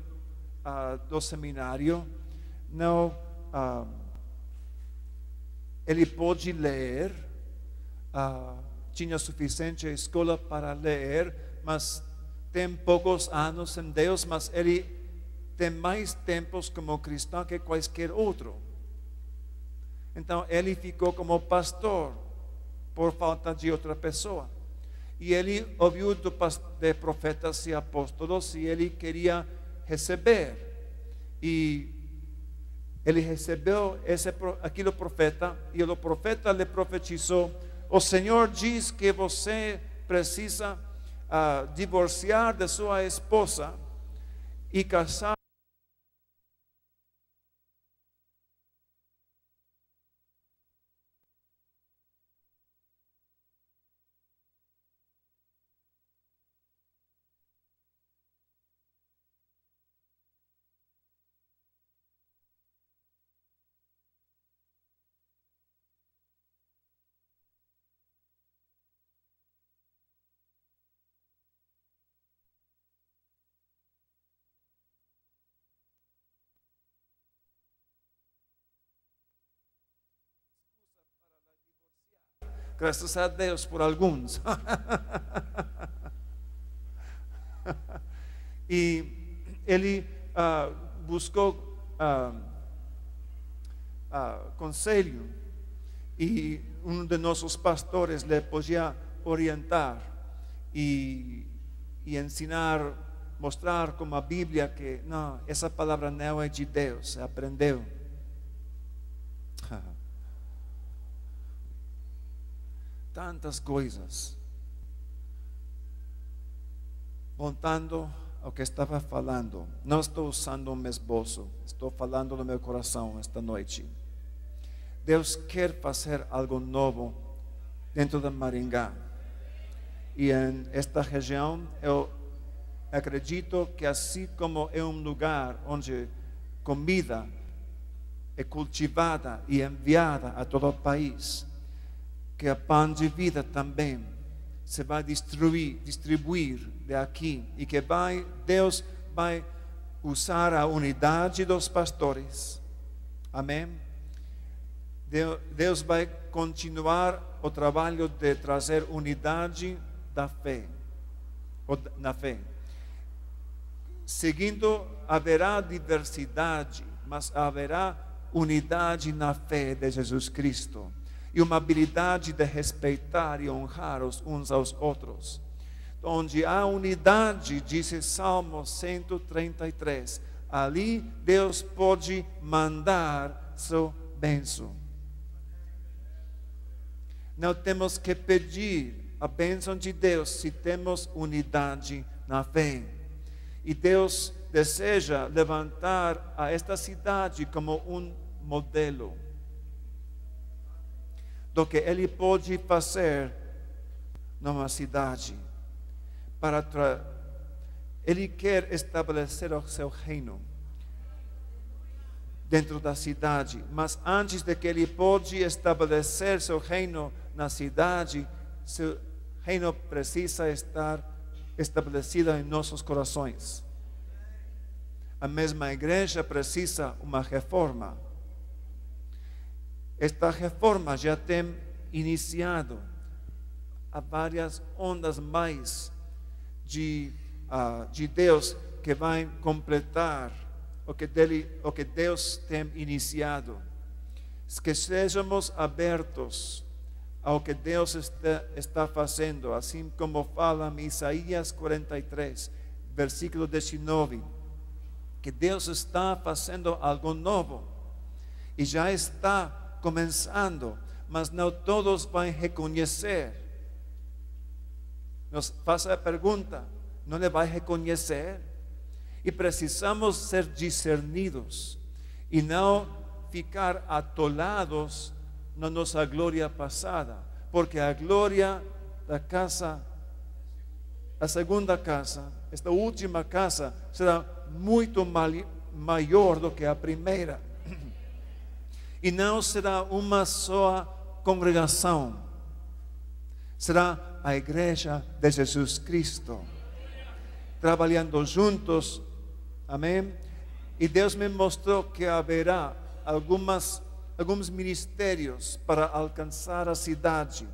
do seminário, não, ele pode ler, tinha suficiente escola para ler, mas tem poucos anos em Deus, mas ele tem mais tempos como cristão que qualquer outro. Então ele ficou como pastor por falta de outra pessoa. E ele ouviu de profetas e apóstolos e ele queria receber. E ele recebeu aquele profeta, e o profeta lhe profetizou: o Senhor diz que você precisa divorciar de sua esposa e casar. Graças a Deus por alguns. E ele buscou conselho, e um de nossos pastores lhe podia orientar e ensinar, mostrar como a Bíblia que não, essa palavra não é de Deus, aprendeu. Tantas coisas. Voltando ao que estava falando, não estou usando um esboço, estou falando no meu coração esta noite. Deus quer fazer algo novo dentro de Maringá. E em esta região, eu acredito que assim como é um lugar onde comida é cultivada e enviada a todo o país, que a pão de vida também se vai distribuir de aqui, e que Deus vai usar a unidade dos pastores. Amém? Deus vai continuar o trabalho de trazer unidade da fé, na fé. Seguindo, haverá diversidade, mas haverá unidade na fé de Jesus Cristo. E uma habilidade de respeitar e honrar os uns aos outros. Onde há unidade, diz Salmo 133, ali Deus pode mandar sua bênção. Não temos que pedir a bênção de Deus se temos unidade na fé. E Deus deseja levantar a esta cidade como um modelo do que Ele pode fazer numa cidade. Ele quer estabelecer o seu reino dentro da cidade, mas antes de que Ele pode estabelecer seu reino na cidade, seu reino precisa estar estabelecido em nossos corações. A mesma igreja precisa uma reforma. esta reforma já tem iniciado. Há várias ondas mais de Deus que vai completar o que Deus tem iniciado. Que sejamos abertos ao que Deus está fazendo, assim como fala em Isaías 43, versículo 19, que Deus está fazendo algo novo e já está começando, mas não todos vão reconhecer. Nos faz a pergunta, não le vai reconhecer? E precisamos ser discernidos e não ficar atolados na nossa glória passada, porque a glória da casa, a segunda casa, esta última casa, será muito maior do que a primeira. E não será uma só congregação, será a igreja de Jesus Cristo, trabalhando juntos, amém? E Deus me mostrou que haverá alguns ministérios para alcançar a cidade,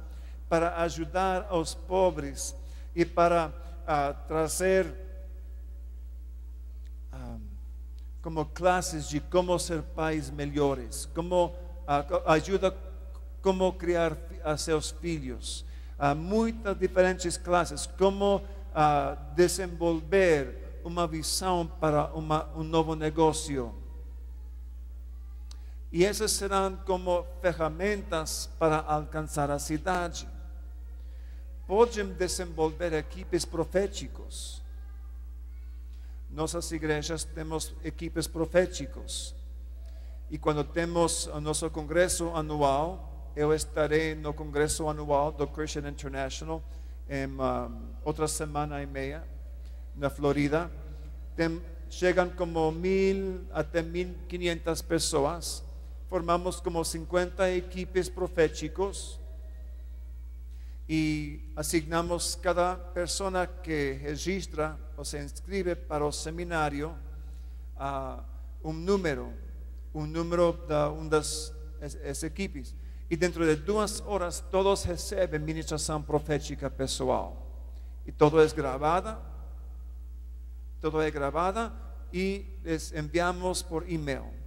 para ajudar aos pobres e para trazer como classes de como ser pais melhores, como ajuda como criar a seus filhos, muitas diferentes classes, como desenvolver uma visão para um novo negócio. E essas serão como ferramentas para alcançar a cidade. Podem desenvolver equipes proféticos. Nossas igrejas temos equipes proféticos. E quando temos o nosso congresso anual, eu estarei no congresso anual do Christian International em outra semana e meia, na Florida. Chegam como 1,000 até 1,500 pessoas. Formamos como 50 equipes proféticos e asignamos cada persona que registra ou se inscreve para o seminário a um número de uma das equipes. E dentro de 2 horas todos recebem ministração profética pessoal. E tudo é gravada e les enviamos por e-mail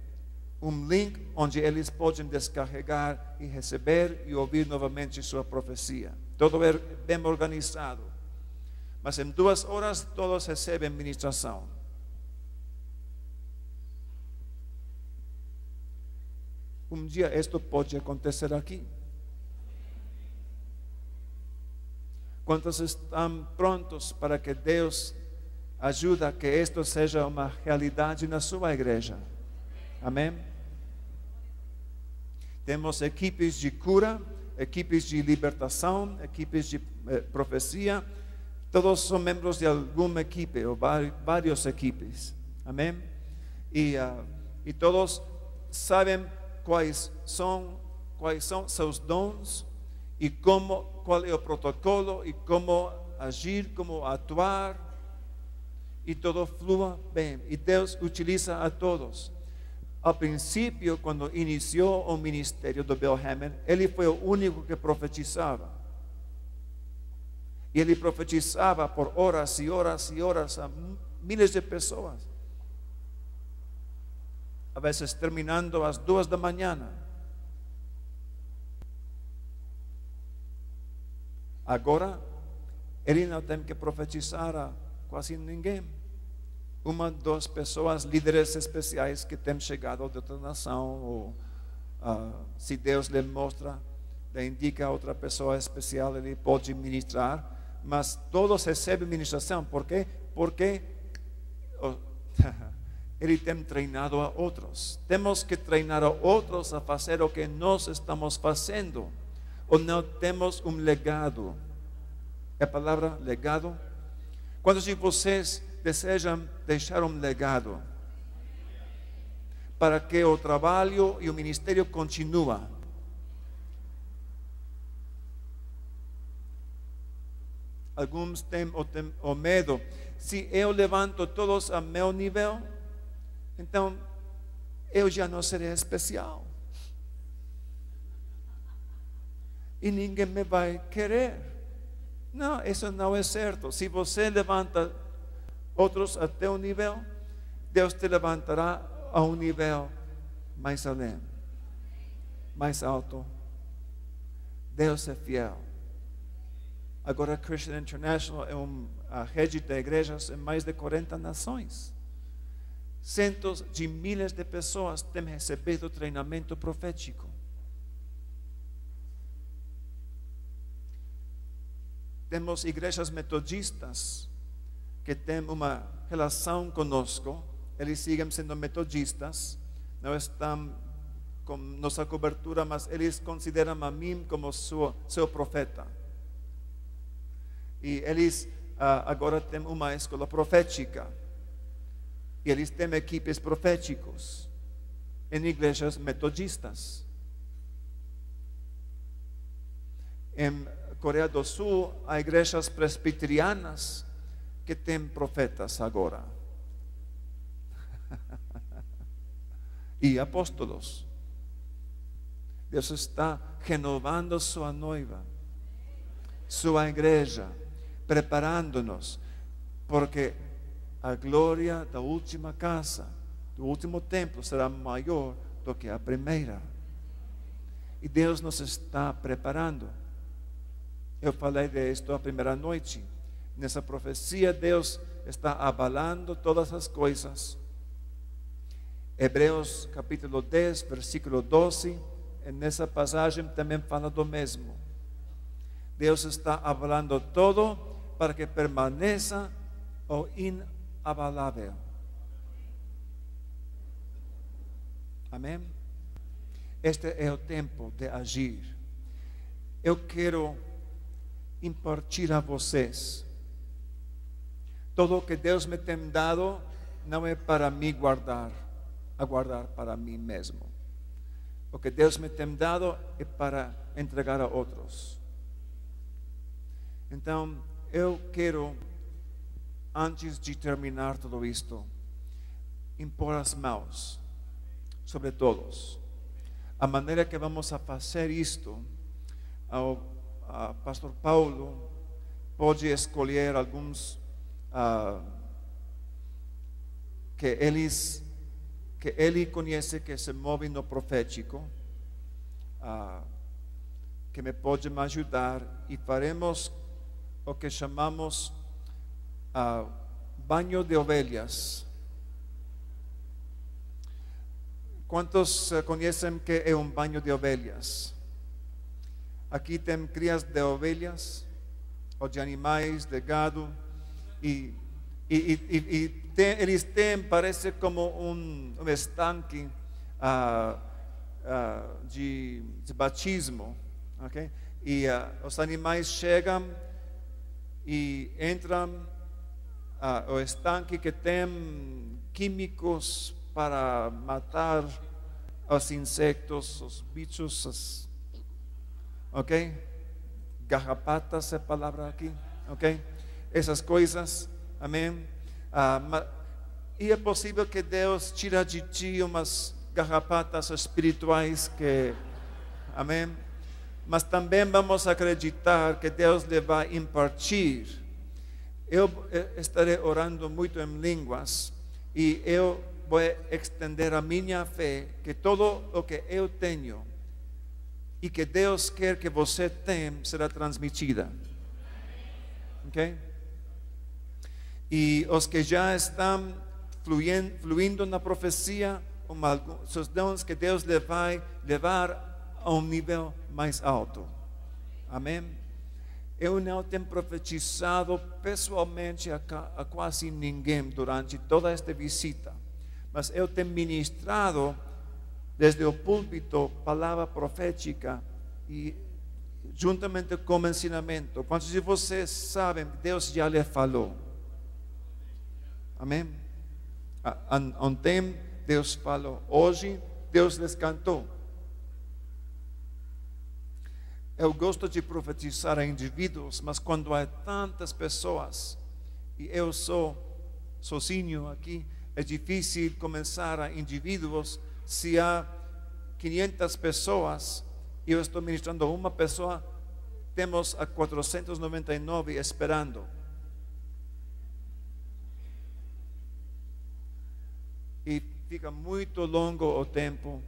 um link onde eles podem descarregar e receber e ouvir novamente sua profecia. Tudo é bem organizado. Mas em 2 horas todos recebem ministração. Um dia isto pode acontecer aqui. Quantos estão prontos para que Deus ajude a que isto seja uma realidade na sua igreja? Amém? Temos equipes de cura, equipes de libertação, equipes de profecia. Todos são membros de alguma equipe ou várias equipes. Amém? E todos sabem quais são seus dons e qual é o protocolo e como agir, como atuar, e tudo flua bem. E Deus utiliza a todos. Ao princípio, quando iniciou o ministério do Bill Hamon, ele foi o único que profetizava. E ele profetizava por horas e horas e horas a milhares de pessoas. A vezes terminando às 2 da manhã. Agora, ele não tem que profetizar a quase ninguém. 1, 2 pessoas, líderes especiais que têm chegado de outra nação, ou se Deus lhe mostra, lhe indica a outra pessoa especial, ele pode ministrar, mas todos recebem ministração. Por quê? Porque ele tem treinado a outros. Temos que treinar a outros a fazer o que nós estamos fazendo, ou não temos um legado. É a palavra legado? Quantos de vocês desejam deixar um legado para que o trabalho e o ministério continue? Alguns têm o medo. Se eu levanto todos a meu nível, então eu já não serei especial. e ninguém me vai querer. Não, isso não é certo. Se você levanta outros até um nível, Deus te levantará a um nível mais além, mais alto. Deus é fiel. Agora, Christian International é a rede de igrejas em mais de 40 nações. Centos de milhares de pessoas têm recebido treinamento profético. Temos igrejas metodistas que têm uma relação conosco. Eles siguen sendo metodistas, não estão com nossa cobertura, mas eles consideram a mim como seu profeta. E eles agora têm uma escola profética. E eles têm equipes proféticos em igrejas metodistas. Em Coreia do Sul, há igrejas presbiterianas que têm profetas agora. E apóstolos. Deus está renovando sua noiva, sua igreja, preparando-nos, porque a glória da última casa, do último templo, será maior do que a primeira. E Deus nos está preparando. Eu falei disto a primeira noite. Nessa profecia, Deus está abalando todas as coisas. Hebreus capítulo 10, versículo 12, nessa passagem também fala do mesmo. Deus está abalando todo para que permaneça o inabalável. Amém? Este é o tempo de agir. Eu quero impartir a vocês todo o que Deus me tem dado. Não é para mim guardar para mim mesmo. O que Deus me tem dado é para entregar a outros. Então, eu quero, antes de terminar tudo isto, impor as mãos sobre todos. A maneira que vamos a fazer isto, o pastor Paulo pode escolher alguns que ele conhece, que se movem no profético, que me pode me ajudar, e faremos o que chamamos banho de ovelhas. Quantos conhecem que é um banho de ovelhas? Aqui tem crias de ovelhas, ou de animais, de gado, e eles têm, parece como um estanque de batismo, okay? E os animais chegam e entram ao estanque, que tem químicos para matar os insectos, os bichos, ok? Garrapatas é a palavra aqui, ok? Essas coisas, amém? E é possível que Deus tire de ti umas garrapatas espirituais amém? Mas também vamos acreditar que Deus lhe vai impartir. Eu estarei orando muito em línguas, e eu vou estender a minha fé, que todo o que eu tenho e que Deus quer que você tenha será transmitida. Ok? E os que já estão fluindo na profecia, os dons que Deus lhe vai levar a um nível mais alto. Amém? Eu não tenho profetizado pessoalmente a quase ninguém durante toda esta visita, mas eu tenho ministrado desde o púlpito palavra profética, e juntamente com o ensinamento. Quantos de vocês sabem que Deus já lhe falou? Amém? Ontem Deus falou, hoje Deus lhes cantou. Eu gosto de profetizar a indivíduos, mas quando há tantas pessoas, e eu sou sozinho aqui, é difícil começar a indivíduos. Se há 500 pessoas e eu estou ministrando a uma pessoa, temos a 499 esperando. E fica muito longo o tempo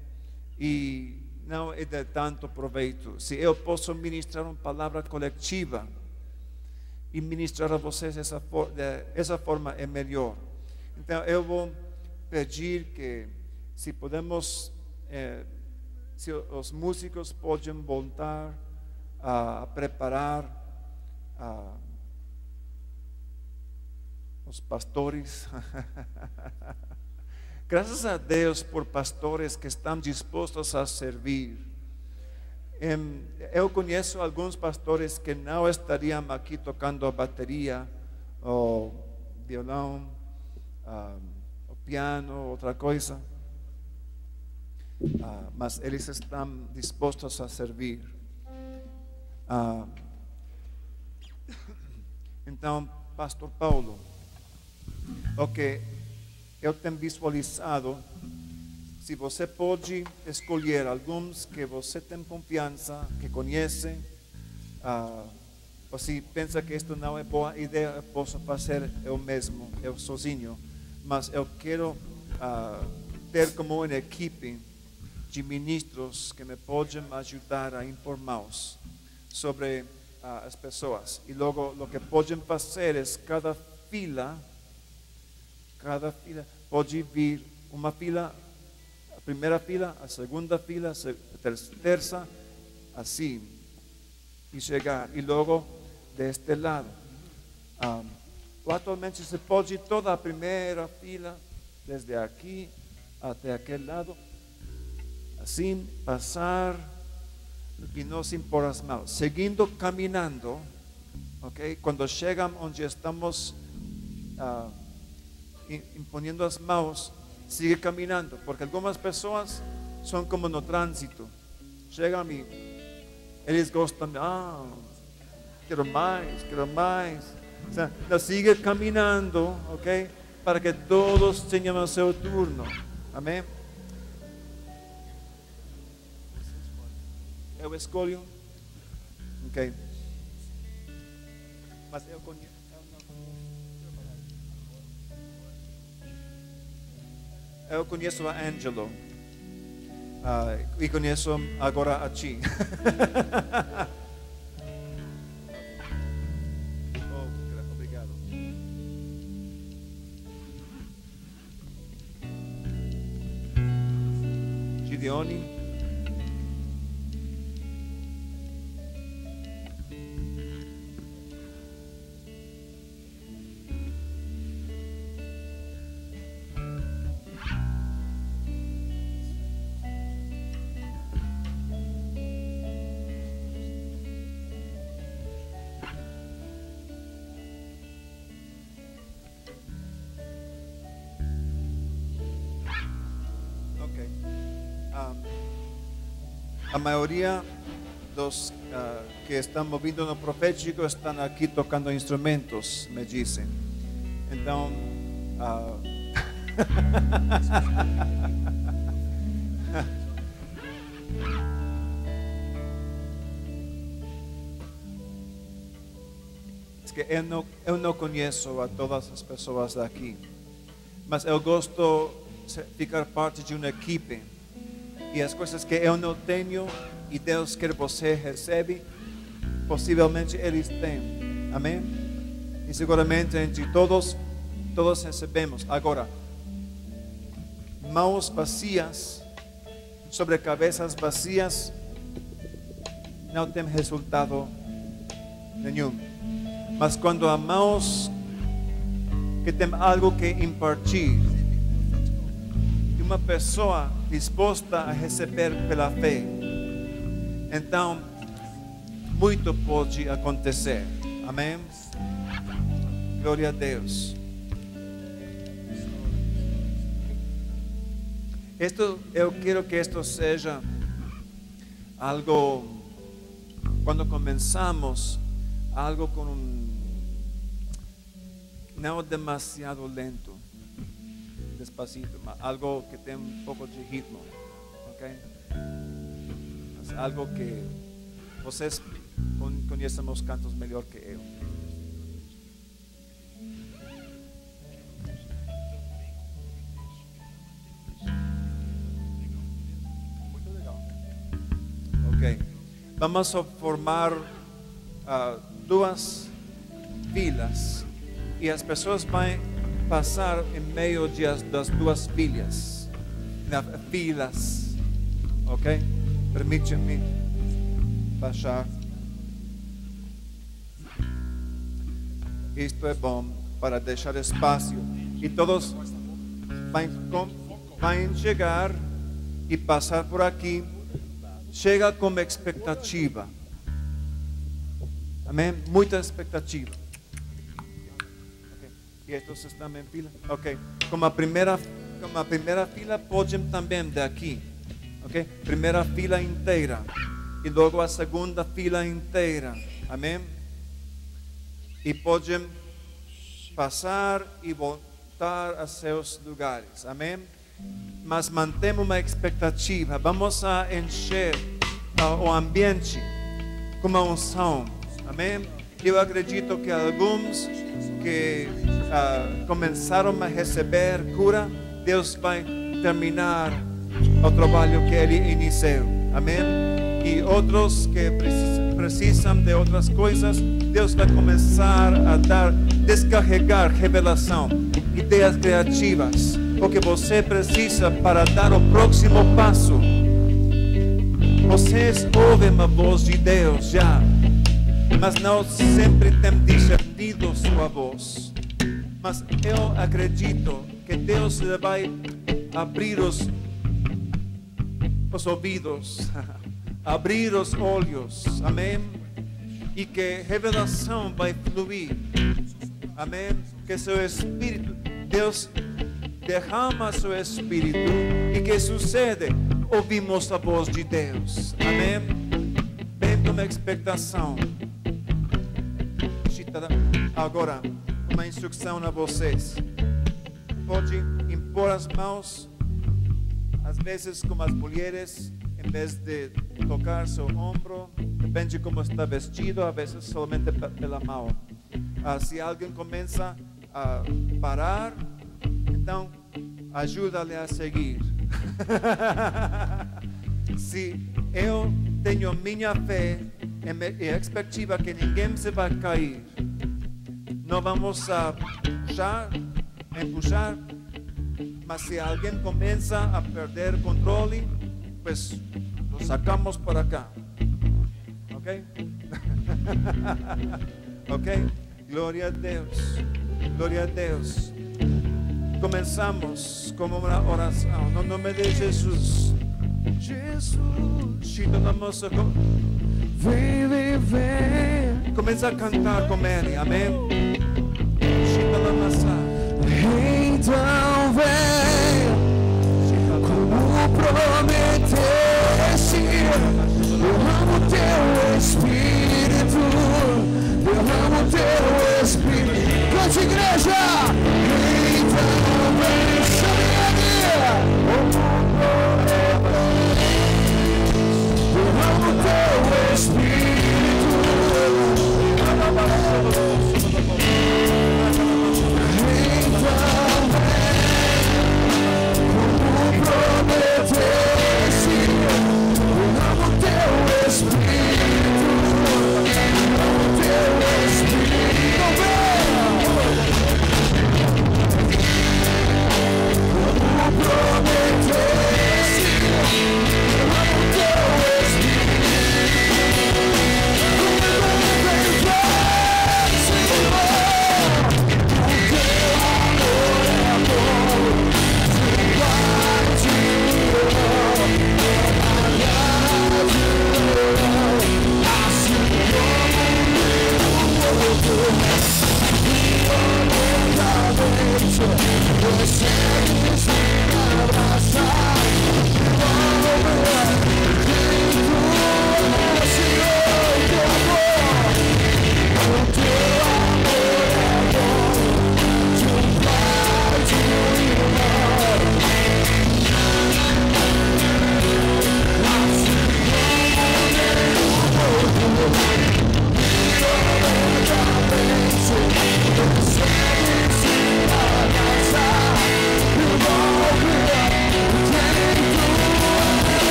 e não é de tanto proveito. Se eu posso ministrar uma palavra coletiva e ministrar a vocês dessa forma é melhor. Então eu vou pedir que se podemos, se os músicos podem voltar a preparar os pastores. Graças a Deus por pastores que estão dispostos a servir. Eu conheço alguns pastores que não estariam aqui tocando a bateria, ou violão, o piano, outra coisa, mas eles estão dispostos a servir. Então, Pastor Paulo, eu tenho visualizado, se você pode escolher alguns que você tem confiança, que conhece, ou se pensa que isto não é boa ideia, eu posso fazer eu mesmo, eu sozinho, mas eu quero ter como uma equipe de ministros que me podem ajudar a impor mãos sobre as pessoas. E logo o que podem fazer é cada fila pode vir uma fila, a primeira fila, a segunda fila, a terceira, assim, e chegar, e logo deste lado. Ou atualmente se pode toda a primeira fila, desde aqui até aquele lado, assim, passar e não se impor as mãos, seguindo caminhando, ok? Quando chegam onde estamos imponiendo as mãos, sigue caminhando, porque algumas pessoas são como no trânsito, chegam e eles gostam, quero mais, o sea, sigue caminhando, ok? Para que todos tenham o seu turno, amém? Eu escolho, ok? Mas eu conheço. Eu conheço a Angelo e conheço agora a Chi. Obrigado. Gideone. A maioria dos que estão movindo no profético estão aqui tocando instrumentos, me dizem. Então, é que eu não conheço a todas as pessoas daqui, mas eu gosto de ficar parte de uma equipe. E as coisas que eu não tenho e Deus quer você recebe, possivelmente eles têm. Amém? E seguramente entre todos recebemos. Agora, mãos vazias sobre cabeças vazias não tem resultado nenhum. Mas quando há mãos que tem algo que impartir, uma pessoa disposta a receber pela fé, então muito pode acontecer. Amém? Glória a Deus. Eu quero que isto seja algo, quando começamos, algo com não demasiado lento, despacito, mas algo que tem um pouco de ritmo, ok? Mas algo que vocês conhecemos cantos melhor que eu. Muito legal. Ok. Vamos a formar duas filas e as pessoas vão passar em meio das duas filas. Ok? Permite-me baixar. Isto é bom para deixar espaço e todos vão chegar e passar por aqui. Chega com expectativa. Amém? Muita expectativa. Okay. E estes estão em fila? Ok. Como a primeira fila, podem também daqui. Ok? Primeira fila inteira. E logo a segunda fila inteira. Amém? E podem passar e voltar a seus lugares. Amém? Mas mantemos uma expectativa. Vamos a encher o ambiente com uma unção. Amém? Eu acredito que alguns que começaram a receber cura, Deus vai terminar o trabalho que Ele iniciou. Amém? E outros que precisam de outras coisas, Deus vai começar a descarregar revelação, ideias criativas, o que você precisa para dar o próximo passo. Vocês ouvem a voz de Deus já, mas não sempre têm discernido sua voz. Mas eu acredito que Deus vai abrir os ouvidos, abrir os olhos, amém? E que revelação vai fluir, amém? Que seu Espírito, Deus derrama seu Espírito e que sucede? Ouvimos a voz de Deus, amém? Vem com expectação. Agora, uma instrução a vocês. Pode impor as mãos, às vezes como as mulheres, em vez de tocar seu ombro, depende como está vestido, às vezes somente pela mão. Se alguém começa a parar, então ajuda-lhe a seguir. Se eu tenho minha fé e a expectativa que ninguém se vai cair, não vamos a empuxar, mas se alguém começa a perder o controle, pues lo sacamos para acá. Ok? Ok? Glória a Deus. Glória a Deus. Começamos com uma oração. No nome de Jesus. Jesus. Vem, vem, vem. Começa a cantar com Ele. Amém? Então vem, como prometeste, derrama o teu Espírito, derrama o teu Espírito. Cante, igreja! Então vem, chame derrama o teu Espírito.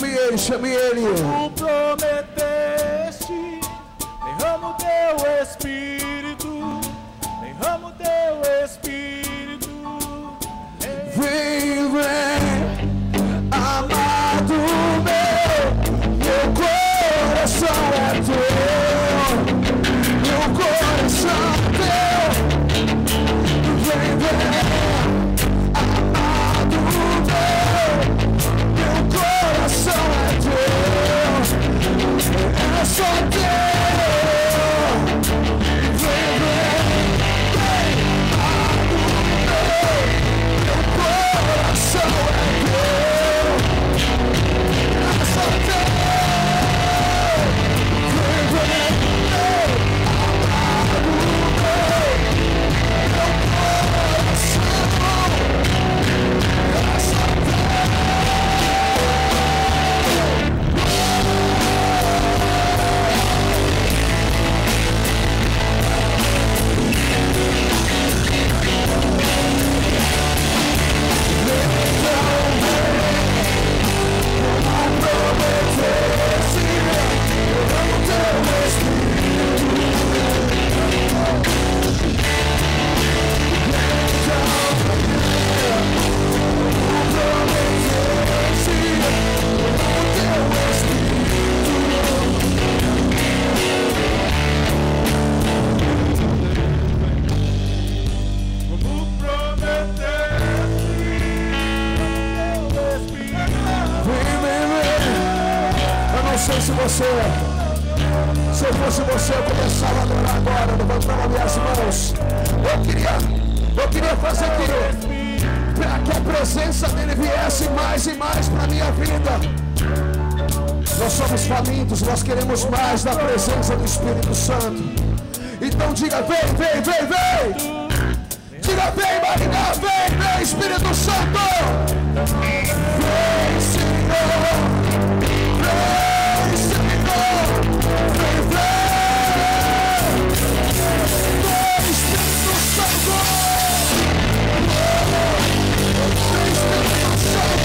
ele, chame ele. Tu prometeste, derrama o teu Espírito, derrama o teu Espírito. Vem, vem, amado meu coração é teu, meu coração é teu. Vem, vem, amado meu coração é teu, é só teu. Vem, vem, vem, amado meu coração é teu, é só teu. Vem, vem, vem, amado meu Se eu fosse você, eu começava a adorar agora, levantando as minhas mãos. Eu queria fazer para que a presença dele viesse mais e mais para a minha vida. Nós somos famintos, nós queremos mais da presença do Espírito Santo. Então diga, vem, vem, vem, vem. Diga, vem, Maringá, vem, vem, Espírito Santo. Vem, Senhor. Vem, Senhor. Vem, vem. Vem, Espírito Santo. Vem, Espírito Santo.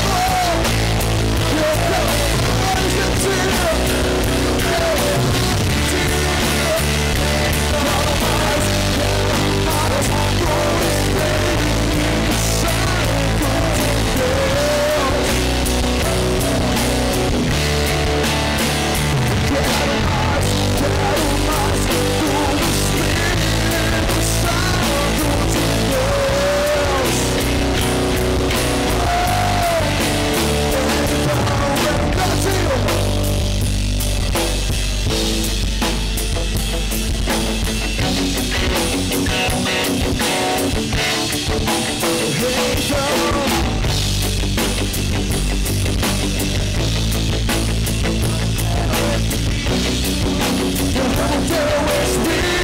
Eu quero mais de ti.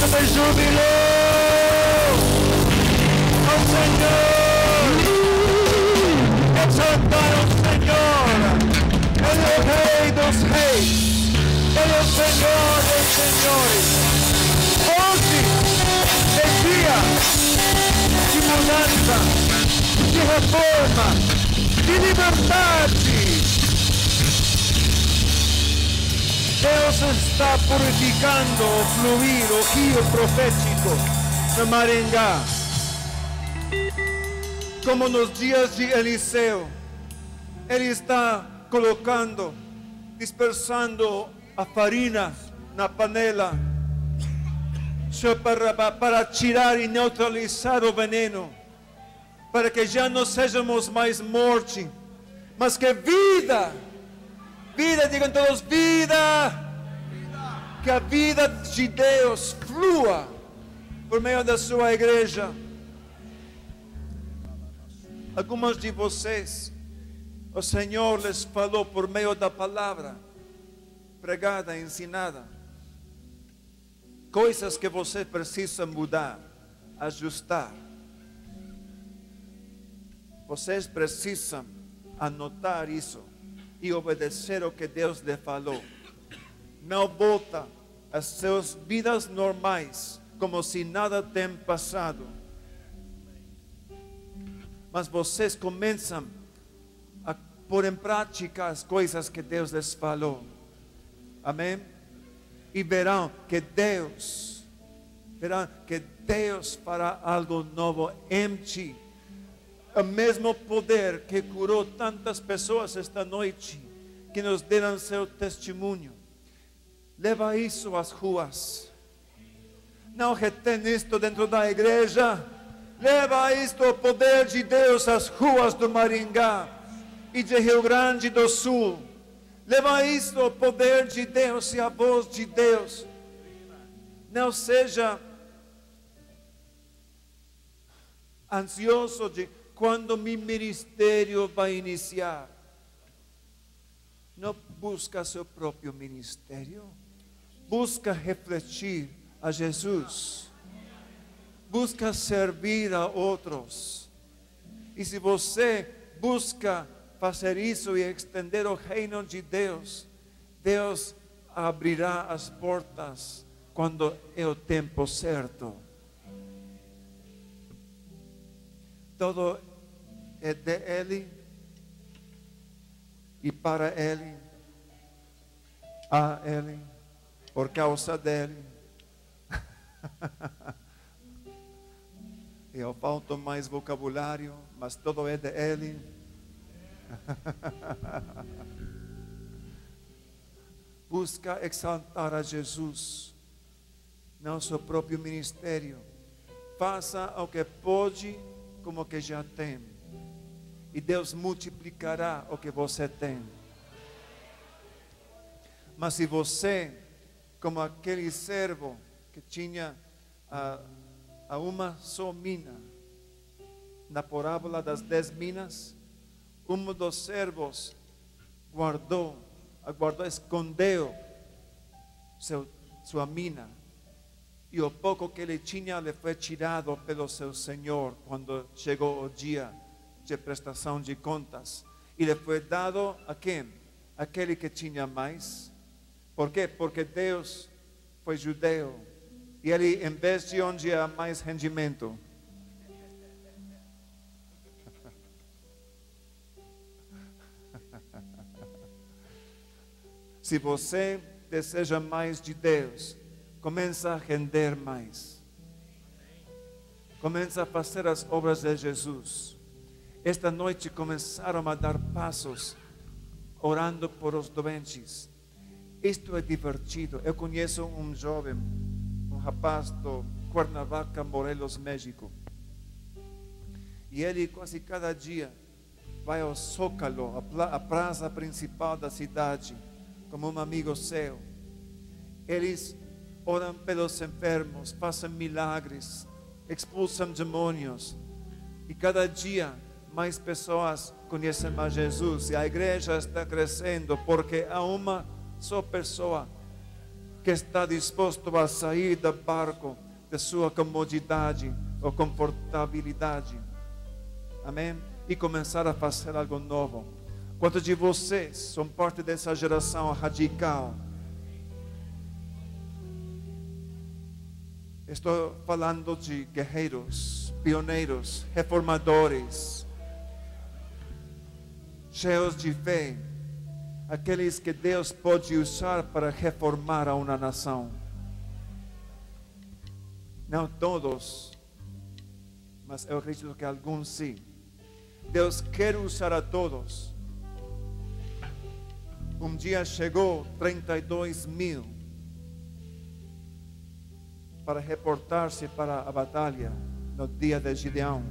de júbilo ao Senhor, exaltar ao Senhor. Ele é o Rei dos Reis, Ele é o Senhor dos Senhores. Hoje é dia de mudança, de reforma, de liberdade. Deus está purificando o fluir, o rio profético de Maringá. Como nos dias de Eliseu, Ele está colocando, dispersando a farina na panela Senhor, para tirar e neutralizar o veneno, para que já não sejamos mais morte, mas que vida, digam todos, vida, que a vida de Deus flua por meio da sua igreja. Alguns de vocês, o Senhor les falou por meio da palavra pregada, ensinada, coisas que você precisa mudar, ajustar. Vocês precisam anotar isso e obedecer o que Deus lhe falou. Não volta às suas vidas normais, como se nada tenha passado. Mas vocês começam a pôr em prática as coisas que Deus lhes falou. Amém? E verão que Deus fará algo novo em ti. O mesmo poder que curou tantas pessoas esta noite, que nos deram seu testemunho. Leva isso às ruas. Não retém isto dentro da igreja. Leva isto, o poder de Deus, às ruas do Maringá e de Rio Grande do Sul. Leva isto, o poder de Deus e a voz de Deus. Não seja ansioso de quando meu ministério vai iniciar. Não busca seu próprio ministério. Busca refletir a Jesus. Busca servir a outros. E se você busca fazer isso e estender o reino de Deus, Deus abrirá as portas quando é o tempo certo. Todo é de Ele e para Ele, a Ele, por causa dEle. Eu falto mais vocabulário, mas todo é de Ele. Busca exaltar a Jesus, não seu próprio ministério. Faça o que pode, como o que já tem, e Deus multiplicará o que você tem. Mas se você, como aquele servo que tinha uma só mina, na parábola das 10 minas, um dos servos escondeu sua mina, e o pouco que ele tinha lhe foi tirado pelo seu Senhor quando chegou o dia de prestação de contas, e lhe foi dado a quem? Aquele que tinha mais. Por quê? Porque Deus foi judeu, e Ele investe onde há mais rendimento. Se você deseja mais de Deus, começa a render mais. Começa a fazer as obras de Jesus. Esta noite começaram a dar passos, orando por os doentes. Isto é divertido. Eu conheço um jovem, um rapaz do Cuernavaca, Morelos, México. E ele quase cada dia vai ao Zócalo, a praça principal da cidade, como um amigo seu. Eles oram pelos enfermos, fazem milagres, expulsam demônios. E cada dia mais pessoas conhecem a Jesus. E a igreja está crescendo porque há uma só pessoa que está disposto a sair do barco de sua comodidade ou confortabilidade. Amém? E começar a fazer algo novo. Quantos de vocês são parte dessa geração radical? Estou falando de guerreiros, pioneiros, reformadores, cheios de fé, aqueles que Deus pode usar para reformar a uma nação. Não todos, mas eu acredito que alguns sim. Deus quer usar a todos. Um dia chegou 32 mil para reportar-se para a batalha no dia de Gideão.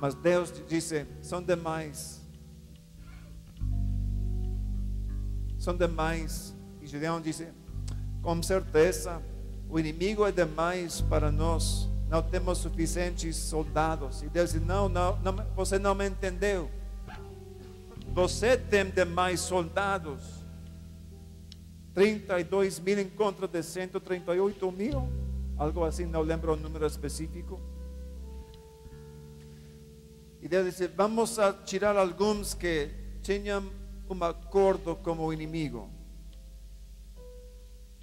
Mas Deus disse: são demais. São demais. E Gideão disse: com certeza, o inimigo é demais para nós. Não temos suficientes soldados. E Deus disse: não, você não me entendeu. Você tem demais soldados. 32 mil em contra de 138 mil. Algo assim, não lembro o número específico. E Deus disse: vamos a tirar alguns que tenham um acordo com o inimigo.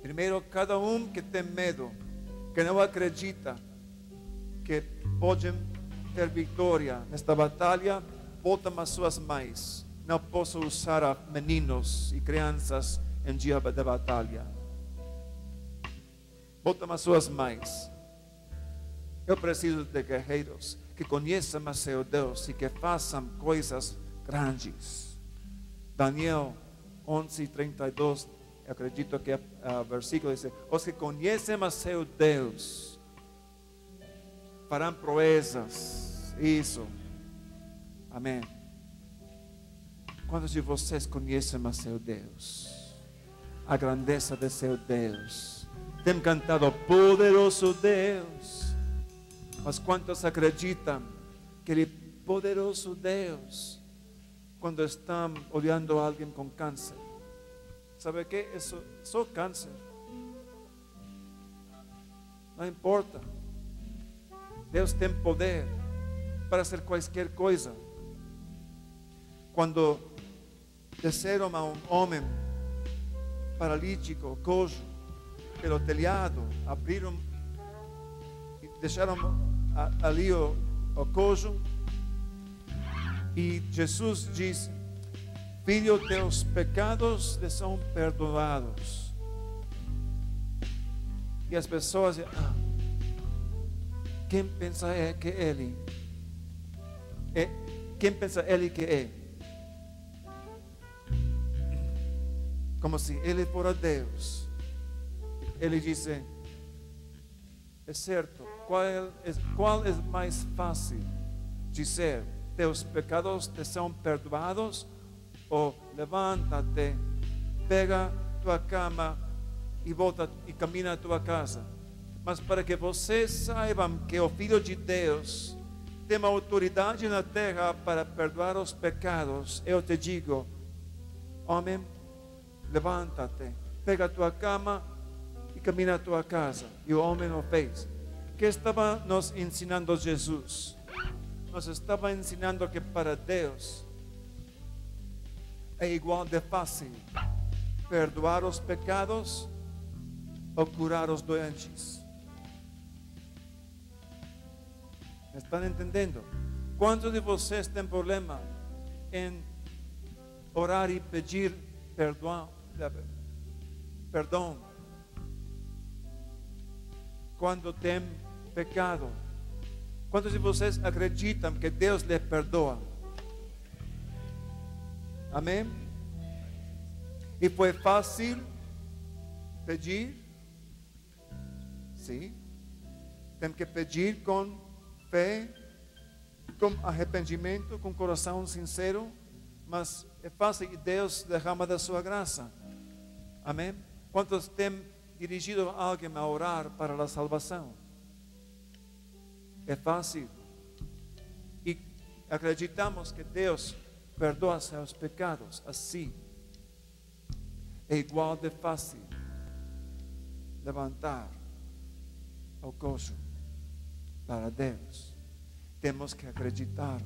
Primeiro, cada que tem medo, que não acredita que podem ter vitória nesta batalha, botam as suas mães. Não posso usar a meninos e crianças em dia de batalha. Botam as suas mães. Eu preciso de guerreiros que conheçam a seu Deus e que façam coisas grandes. Daniel 11:32, acredito que o versículo diz: os que conhecem a seu Deus farão proezas. Isso. Amém. Quantos de vocês conhecem a seu Deus? A grandeza de seu Deus. Tem cantado poderoso Deus. Mas quantos acreditam que Ele é poderoso Deus quando estão olhando a alguém com câncer? ¿Sabe qué? Eso, só cáncer. Não importa. Deus tem poder para fazer qualquer coisa. Quando desceram a um homem paralítico, coxo, pelo telhado, abriram e deixaram ali o coxo, e Jesus disse: filho, teus pecados te são perdoados. E as pessoas dizem: quem pensa que ele? Quem pensa ele que é? Como se ele fora Deus. Ele disse: é certo, qual é mais fácil dizer: teus pecados te são perdoados? Ou levanta-te, pega tua cama e volta e camina à tua casa. Mas para que vocês saibam que o Filho de Deus tem autoridade na terra para perdoar os pecados, eu te digo: homem, levanta-te, pega a tua cama e camina à tua casa. E o homem o fez. Que estava nos ensinando Jesus? Nos estava ensinando que para Deus é igual de fácil perdoar os pecados ou curar os doentes. ¿Estão entendendo? Quantos de vocês têm problema em orar e pedir perdão? Quando tem pecado. Quantos de vocês acreditam que Deus lhe perdoa? Amém? E foi fácil pedir? Sim. Tem que pedir com fé, com arrependimento, com coração sincero. Mas é fácil e Deus derrama da sua graça. Amém? Quantos têm dirigido a alguém a orar para a salvação? É fácil. E acreditamos que Deus perdoa seus pecados assim. É igual de fácil levantar o coxo para Deus. Temos que acreditar.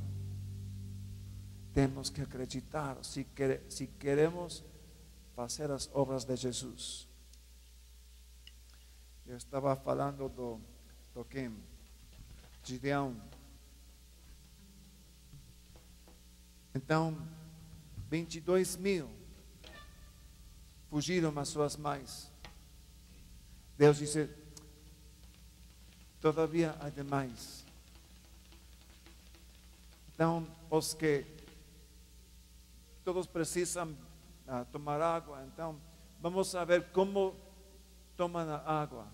Temos que acreditar se queremos fazer as obras de Jesus. Eu estava falando do que Gideão. Então, 22 mil fugiram às suas mães. Deus disse: todavia há demais. Então, os que todos precisam tomar água, então vamos saber como tomam a água.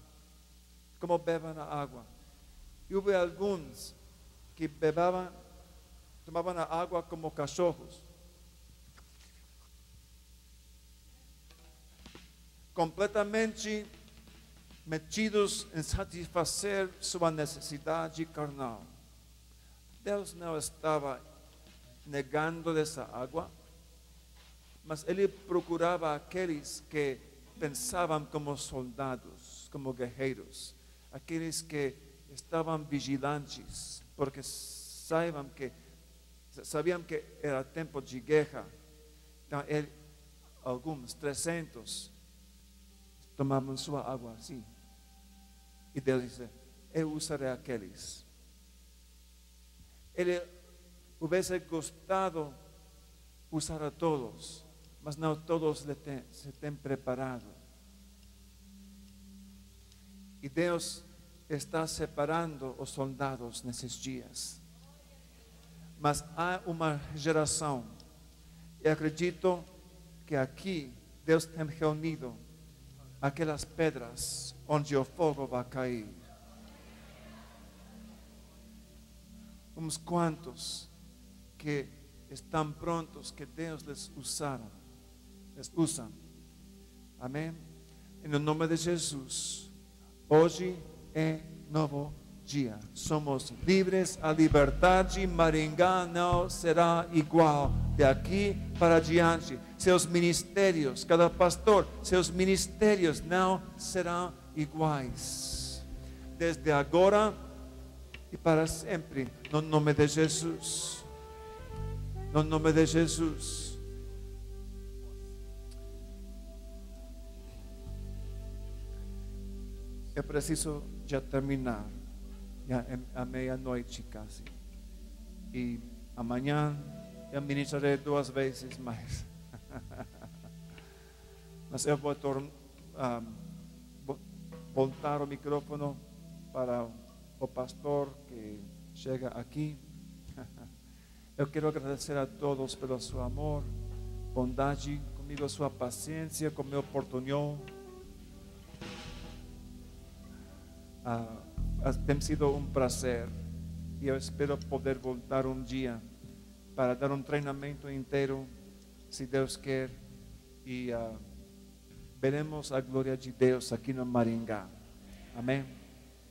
como beban a agua. Y hubo algunos que tomaban a agua como cachorros, completamente metidos en satisfacer su necesidad carnal. Deus não estava negando essa água, mas Ele procurava aqueles que pensavam como soldados, como guerreiros, aqueles que estavam vigilantes, porque sabiam que era tempo de guerra. Então, alguns, 300, tomavam sua água assim. E Deus disse: eu usarei aqueles. Ele houvesse gostado usar a todos, mas não todos se têm preparado. E Deus está separando os soldados nesses dias. Mas há uma geração, e acredito que aqui Deus tem reunido aquelas pedras onde o fogo vai cair. Uns quantos que estão prontos, que Deus les usa. Amém? Em nome de Jesus, hoje é novo dia. Somos livres, a liberdade. Maringá não será igual de aqui para diante. Seus ministérios, cada pastor, seus ministérios não serão iguais. Desde agora e para sempre, no nome de Jesus. No nome de Jesus. Eu preciso já terminar. Já é a meia-noite quase. E amanhã eu ministrarei 2 vezes mais. Mas eu vou voltar o microfone para o pastor que chega aqui. Eu quero agradecer a todos pelo seu amor, bondade comigo, sua paciência, como me oportunou. Tem sido um prazer e eu espero poder voltar um dia para dar um treinamento inteiro, se Deus quer, e veremos a glória de Deus aqui no Maringá. Amém?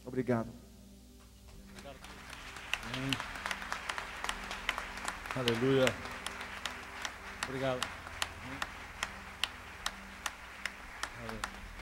Obrigado. Aleluia. Obrigado.